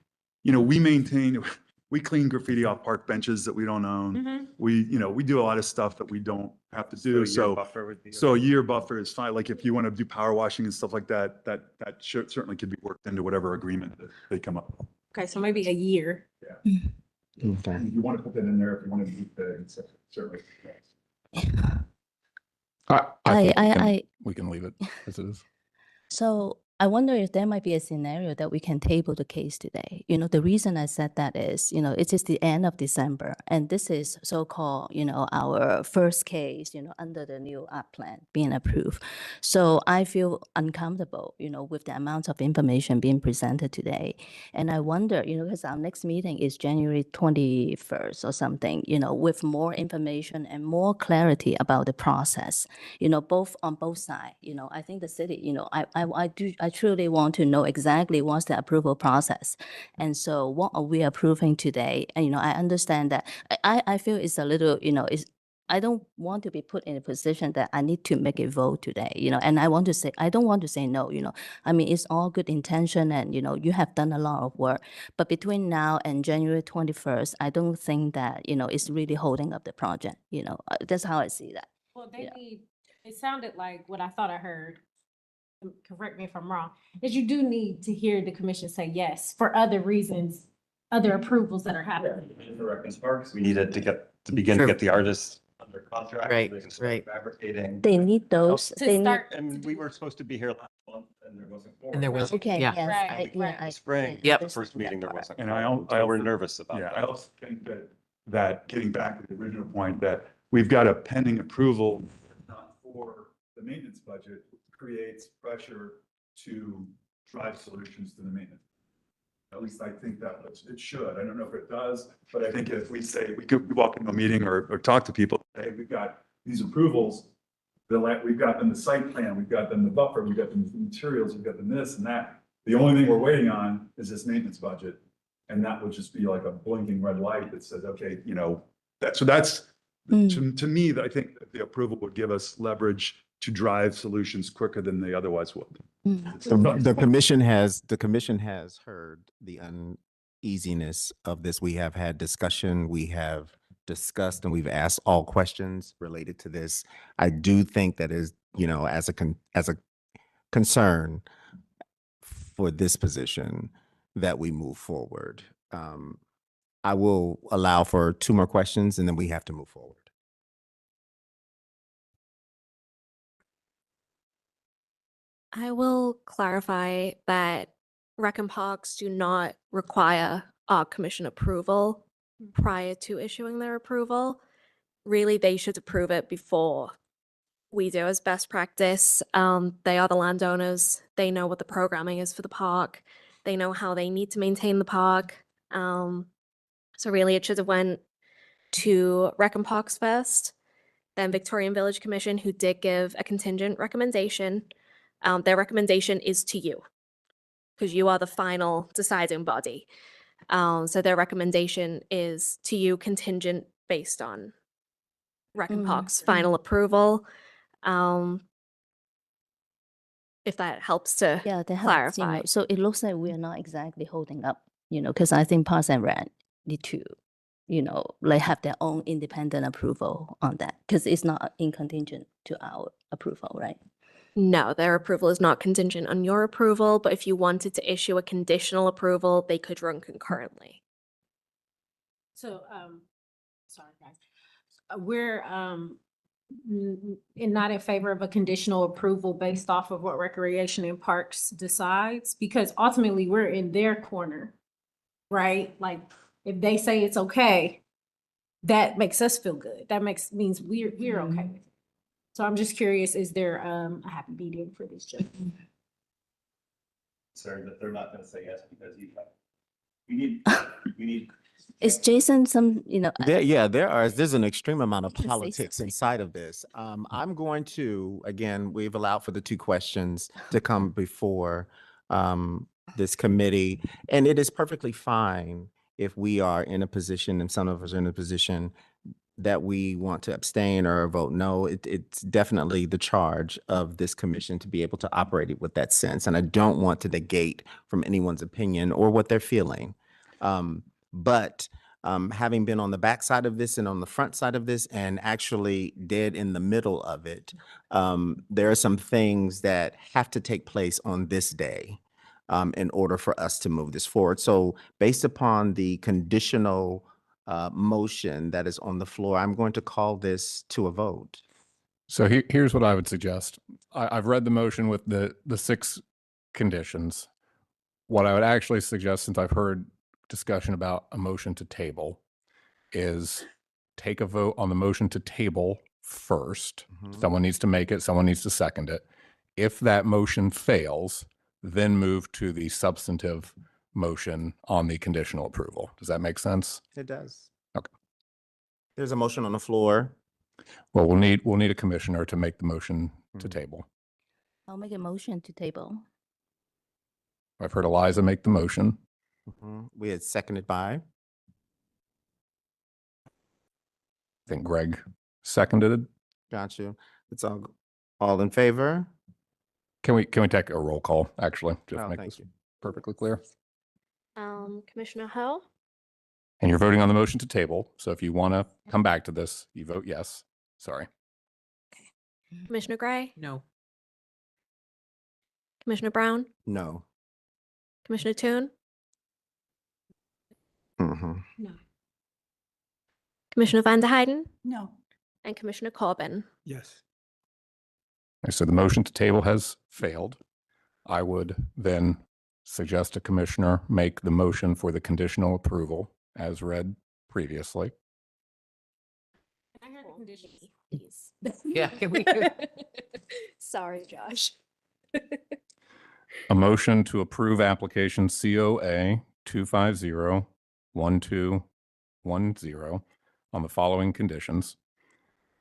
we clean graffiti off park benches that we don't own. Mhm. We do a lot of stuff that we don't have to do, so. So a year buffer is fine. Like if you want to do power washing and stuff like that, that certainly could be worked into whatever agreement that they come up with. Okay, so maybe a year. Okay. If you want to put that in there, if you want to meet the, certainly. We can leave it as it is. So I wonder if there might be a scenario that we can table the case today. The reason I said that is, it is the end of December, and this is so-called, our first case, under the new art plan being approved. So I feel uncomfortable, with the amount of information being presented today. And I wonder, because our next meeting is January 21st or something, with more information and more clarity about the process, both on both sides. I think the city, I truly want to know exactly what's the approval process. And so what are we approving today? And, I understand that I feel it's a little, I don't want to be put in a position that I need to make a vote today, and I don't want to say no, I mean, it's all good intention and, you have done a lot of work, but between now and January 21st, I don't think that, it's really holding up the project, that's how I see that. Well, it sounded like what I thought I heard, correct me if I'm wrong, is you do need to hear the commission say yes for other reasons, other approvals that are happening. Correct, as far as we needed to begin to True. get the artists under contract. Right, They can start right. Fabricating. They need those, To they need, start. And we were supposed to be here last month and there wasn't. And there was, okay, yeah. yes, Right, right. I. Spring, Yep. the first meeting, there wasn't. And I So we're also- nervous about Yeah, I that. also think that getting back to the original point, that we've got a pending approval not for the maintenance budget creates pressure to drive solutions to the maintenance. At least I think that it should. I don't know if it does, but I think if we say, we could walk into a meeting or talk to people, hey, we've got these approvals, we've got them the site plan, we've got them the buffer, we've got them the materials, we've got them this and that. The only thing we're waiting on is this maintenance budget. And that would just be like a blinking red light that says, okay, that's, to me, I think that the approval would give us leverage to drive solutions quicker than they otherwise would. The commission has heard the uneasiness of this. We have had discussion, we have discussed, and we've asked all questions related to this. I do think that is, as a concern for this position that we move forward. I will allow for 2 more questions and then we have to move forward. I will clarify that Rec and Parks do not require our commission approval prior to issuing their approval. Really, they should approve it before we do as best practice. They are the landowners. They know what the programming is for the park. They know how they need to maintain the park. So really, it should have went to Rec and Parks first, then Victorian Village Commission, who did give a contingent recommendation. Their recommendation is to you, because you are the final deciding body. So their recommendation is to you, contingent based on Rec and Parks' final approval. If that helps to Yeah, that helps, clarify. so it looks like we are not exactly holding up, because I think Parks and Rec need to, like have their own independent approval on that, because it's not in contingent to our approval, right? No, their approval is not contingent on your approval, but if you wanted to issue a conditional approval, they could run concurrently. So, sorry, guys. We're, not in favor of a conditional approval based off of what Recreation and Parks decides, because ultimately we're in their corner, right? Like, if they say it's okay, that makes us feel good. That means we're okay with it. So I'm just curious, is there, a happy medium for this, gentleman? Sir, that they're not gonna say yes because we need. Is Jason some, There's an extreme amount of You can say politics something. inside of this. I'm going to, again, we've allowed for the 2 questions to come before this committee, and it is perfectly fine if we are in a position, and some of us are in a position that we want to abstain or vote no. It's definitely the charge of this commission to be able to operate it with that sense. And I don't want to negate from anyone's opinion or what they're feeling. But having been on the back side of this and on the front side of this and actually dead in the middle of it, there are some things that have to take place on this day in order for us to move this forward. So based upon the conditional motion that is on the floor, I'm going to call this to a vote. So here's what I would suggest. I've read the motion with the 6 conditions. What I would actually suggest, since I've heard discussion about a motion to table, is take a vote on the motion to table first. Someone needs to make it, someone needs to second it. If that motion fails, then move to the substantive motion on the conditional approval. Does that make sense? It does. Okay. There's a motion on the floor. Well, we'll need a commissioner to make the motion to table. I'll make a motion to table. I've heard Eliza make the motion. We had seconded by. I think Greg seconded it. Got you. It's all in favor. Can we take a roll call, actually, just to make Thank this you. perfectly clear? Commissioner Ho, And you're voting on the motion to table. So if you want to come back to this, you vote yes. Sorry. Commissioner Gray, No. Commissioner Brown, No. Commissioner Toon, Mm-hmm. No. Commissioner Van der Heiden, No. and Commissioner Corbin. Yes. Okay, so the motion to table has failed. I would then suggest a commissioner make the motion for the conditional approval as read previously. I heard the conditions. Please. Yeah, can we? Sorry, Josh. A motion to approve application COA 250-1210 on the following conditions.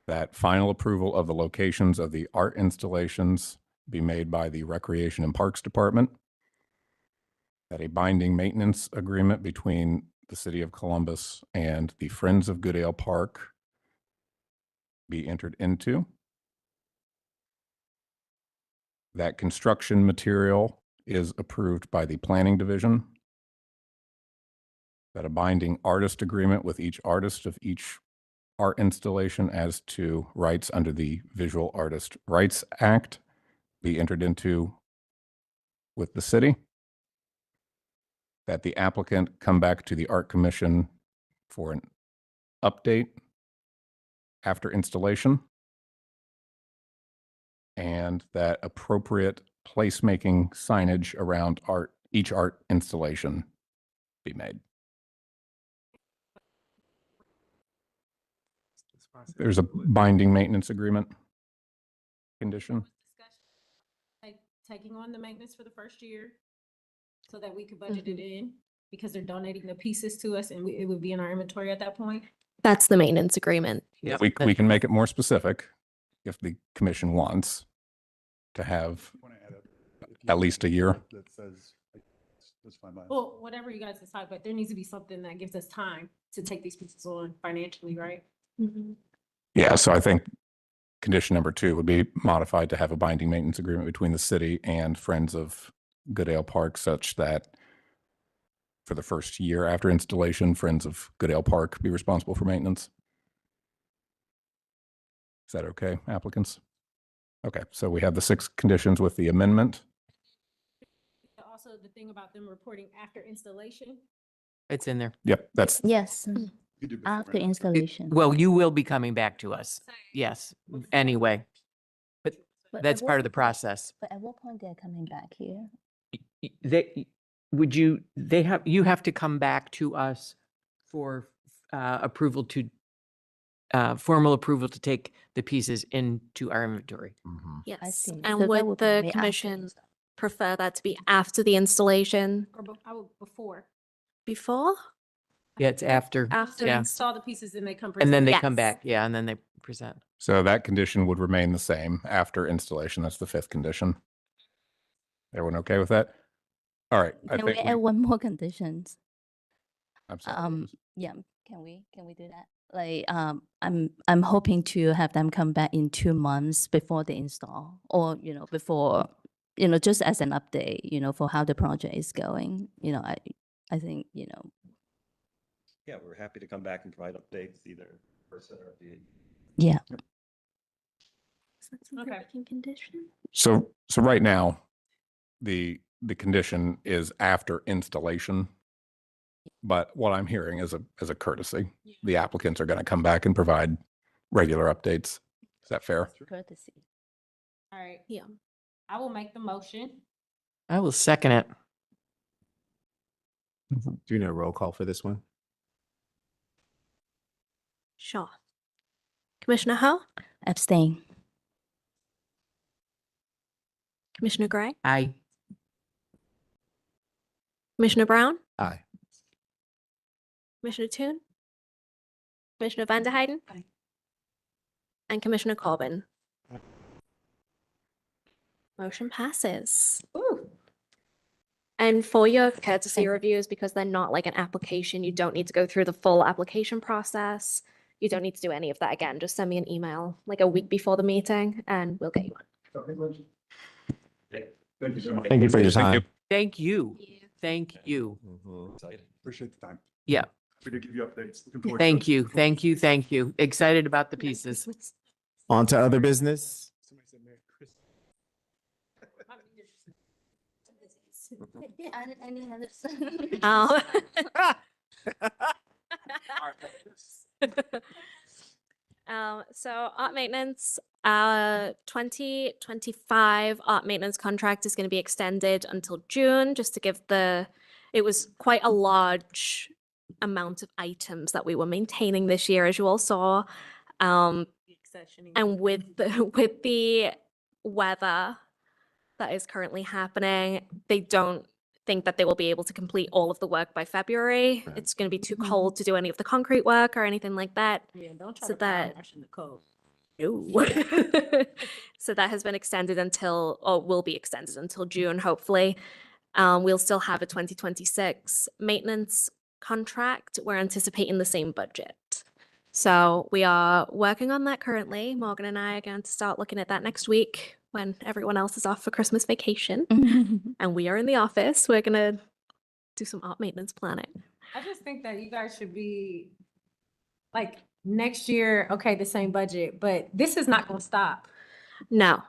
That final approval of the locations of the art installations be made by the Recreation and Parks Department. That a binding maintenance agreement between the City of Columbus and the Friends of Goodale Park be entered into. That construction material is approved by the Planning Division. That a binding artist agreement with each artist of each art installation as to rights under the Visual Artist Rights Act be entered into with the city. That the applicant come back to the Art Commission for an update after installation. And that appropriate placemaking signage around each art installation be made. There's a binding maintenance agreement condition. Taking on the maintenance for the first year so that we could budget it in because they're donating the pieces to us and it would be in our inventory at that point. That's the maintenance agreement. Yep. We can make it more specific if the commission wants to have at least a year. That says, that's fine. Well, whatever you guys decide, but there needs to be something that gives us time to take these pieces on financially, right? Yeah, so I think condition number 2 would be modified to have a binding maintenance agreement between the city and Friends of Goodale Park such that for the first year after installation, Friends of Goodale Park be responsible for maintenance. Is that okay, applicants? Okay, so we have the 6 conditions with the amendment. Also, the thing about them reporting after installation. It's in there. Yep, that's, Yes, You do after It- installation. Well, you will be coming back to us. Yes, anyway. But But that's at part what- of the process. But at what point they're coming back here? You have to come back to us for approval to, formal approval to take the pieces into our inventory. Yes, see. So and that would would be the made after commission install. prefer that to be after the installation? Or I would before. Before? Yeah, it's after. After Yeah. install the pieces and they come. And then they present. come Yes. back. Yeah, and then they present. so that condition would remain the same after installation. That's the 5th condition. Everyone okay with that? All right, I Can we think add one more conditions? I'm sorry. Yeah, can we do that? Like, I'm hoping to have them come back in 2 months before the install, or, before, just as an update, for how the project is going. I think, Yeah, we're happy to come back and provide updates either in person or via. yeah. Okay. Condition? So right now, the condition is after installation. But what I'm hearing is a courtesy. The applicants are going to come back and provide regular updates. Is that fair? Courtesy. All right. Yeah. I will make the motion. I will second it. Do you know roll call for this one? Sure. Commissioner Ho? Abstain. Commissioner Gray? Aye. Commissioner Brown? Aye. Commissioner Toon? Commissioner Vanderheiden? And Commissioner Corbin? Motion passes. And for your courtesy reviews, because they're not like an application, you don't need to go through the full application process. You don't need to do any of that again. Just send me an email like a week before the meeting and we'll get you on. Thank you so much. Thank you for your Thank you. time. Thank you. Thank you. Excited. Appreciate the time. Yeah. Happy to give you updates. Looking forward to Thank it. you. Thank you. Thank you. Excited about the pieces. On to other business. Somebody said Merry Christmas. Any other? So art maintenance, 2025 art maintenance contract is going to be extended until June, just to give it was quite a large amount of items that we were maintaining this year, as you all saw. And with the weather that is currently happening, they don't think that they will be able to complete all of the work by February. Right. It's going to be too cold to do any of the concrete work or anything like that. Yeah, don't try So to power that- wash in the cold. No. So that has been extended until, or will be extended until June, hopefully. We'll still have a 2026 maintenance contract. We're anticipating the same budget. So we are working on that currently. Morgan and I are going to start looking at that next week when everyone else is off for Christmas vacation. And we are in the office. We're going to do some art maintenance planning. I just think that you guys should be like next year, okay, the same budget, but this is not gonna stop. No,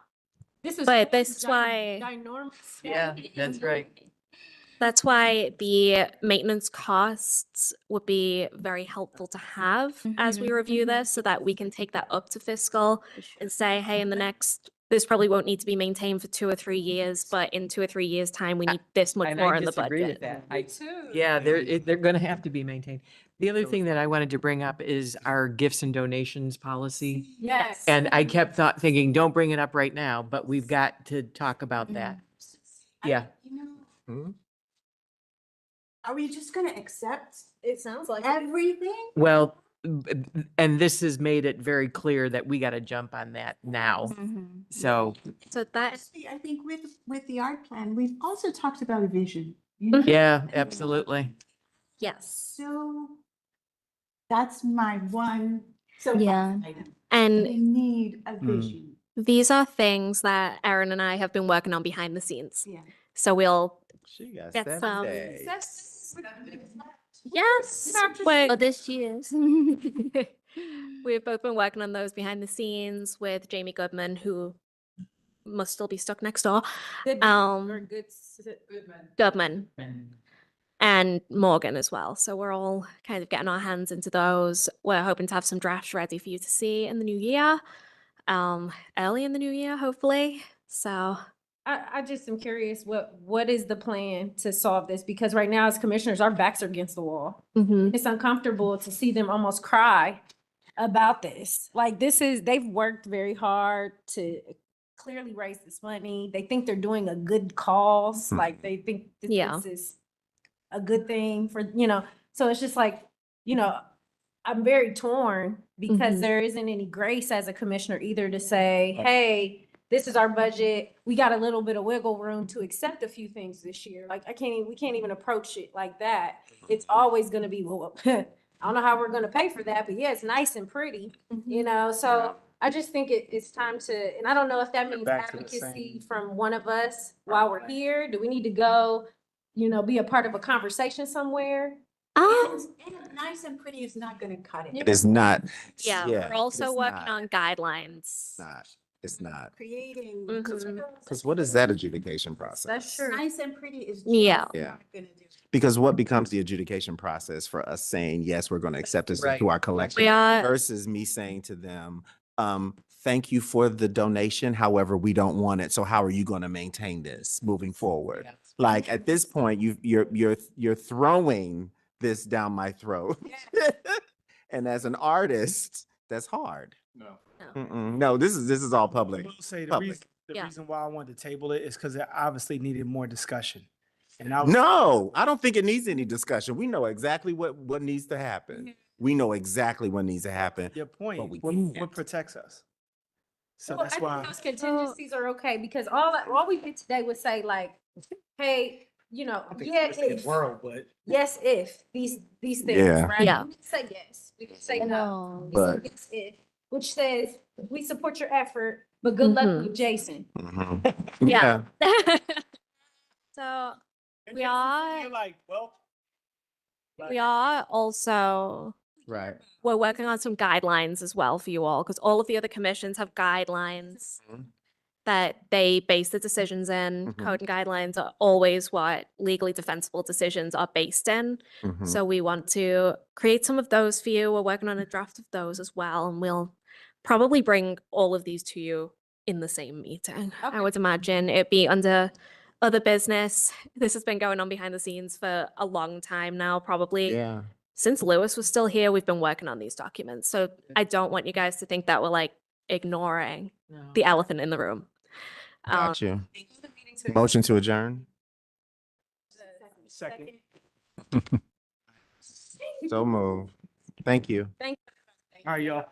This is. But this is why- Ginormous. That's right. that's why the maintenance costs would be very helpful to have as we review this so that we can take that up to fiscal and say, hey, in the next, this probably won't need to be maintained for 2 or 3 years, but in 2 or 3 years' time, we need this much And more I in the disagree with budget. that. Too. Yeah, they're going to have to be maintained. The other thing that I wanted to bring up is our gifts and donations policy. Yes. And I kept thinking, don't bring it up right now, but we've got to talk about that. Yeah. Are we just gonna accept It sounds like. everything? Well, and this has made it very clear that we got to jump on that now. So, So that, Honestly, I think with the art plan, we've also talked about a vision. yeah, absolutely. yes. So that's my one. Yeah. And They need a vision. these are things that Erin and I have been working on behind the scenes. Yeah. So we'll She got get 7 some. days. Yes. Oh, this year's. We've both been working on those behind the scenes with Jamie Goodman, who must still be stuck next door. Good, or good, Goodman and Morgan as well. So we're all kind of getting our hands into those. We're hoping to have some drafts ready for you to see in the new year, early in the new year, hopefully. So I just am curious, what is the plan to solve this? Because right now, as commissioners, our backs are against the wall. It's uncomfortable to see them almost cry about this. Like, they've worked very hard to clearly raise this money. They think they're doing a good cause. Like, they think Yeah. this is a good thing for, so it's just like, I'm very torn because there isn't any grace as a commissioner either to say, hey, this is our budget. We got a little bit of wiggle room to accept a few things this year. Like, we can't even approach it like that. It's always gonna be, well, I don't know how we're gonna pay for that, but yeah, it's nice and pretty, so I just think it's time to, and I don't know if that means Back to the advocacy same. from one of us while we're here. Do we need to go, be a part of a conversation somewhere? Nice and pretty is not gonna cut It is not. yeah, we're also it's working not. on guidelines. It's not. creating. Because what is that adjudication process? That's true. Nice and pretty is Yeah. just Yeah. not gonna do. Because what becomes the adjudication process for us saying, yes, we're going to accept this Right. into our collection We are, versus me saying to them, thank you for the donation. However, we don't want it. So how are you going to maintain this moving forward? Yeah. Like at this point, you're throwing this down my throat. And as an artist, that's hard. No. No, this is all public. I will say Public. the Yeah. reason why I wanted to table it is because it obviously needed more discussion. And No, I don't think it needs any discussion. We know exactly what needs to happen. We know exactly what needs to happen. your point, But we what can't. protects us? So Well, that's I why. think those contingencies are okay because all we did today was say like, hey, I think yeah, it's the if, world, but yes, if these things, Yeah. right? Yeah. We can say yes, we can say no. No. We say But- yes, if, which says, we support your effort, but good luck with Jason. Yeah. So we are, You're like, well. we are also, Right. we're working on some guidelines as well for you all, because all of the other commissions have guidelines that they base the decisions in. Mhm. Code and guidelines are always what legally defensible decisions are based in. So we want to create some of those for you. We're working on a draft of those as well, and we'll probably bring all of these to you in the same meeting. I would imagine it'd be under other business. This has been going on behind the scenes for a long time now, probably. Yeah. Since Lewis was still here, we've been working on these documents. So I don't want you guys to think that we're like ignoring the elephant in the room. Got you. Motion to adjourn. Second. So move. Thank you. Thank All right, y'all.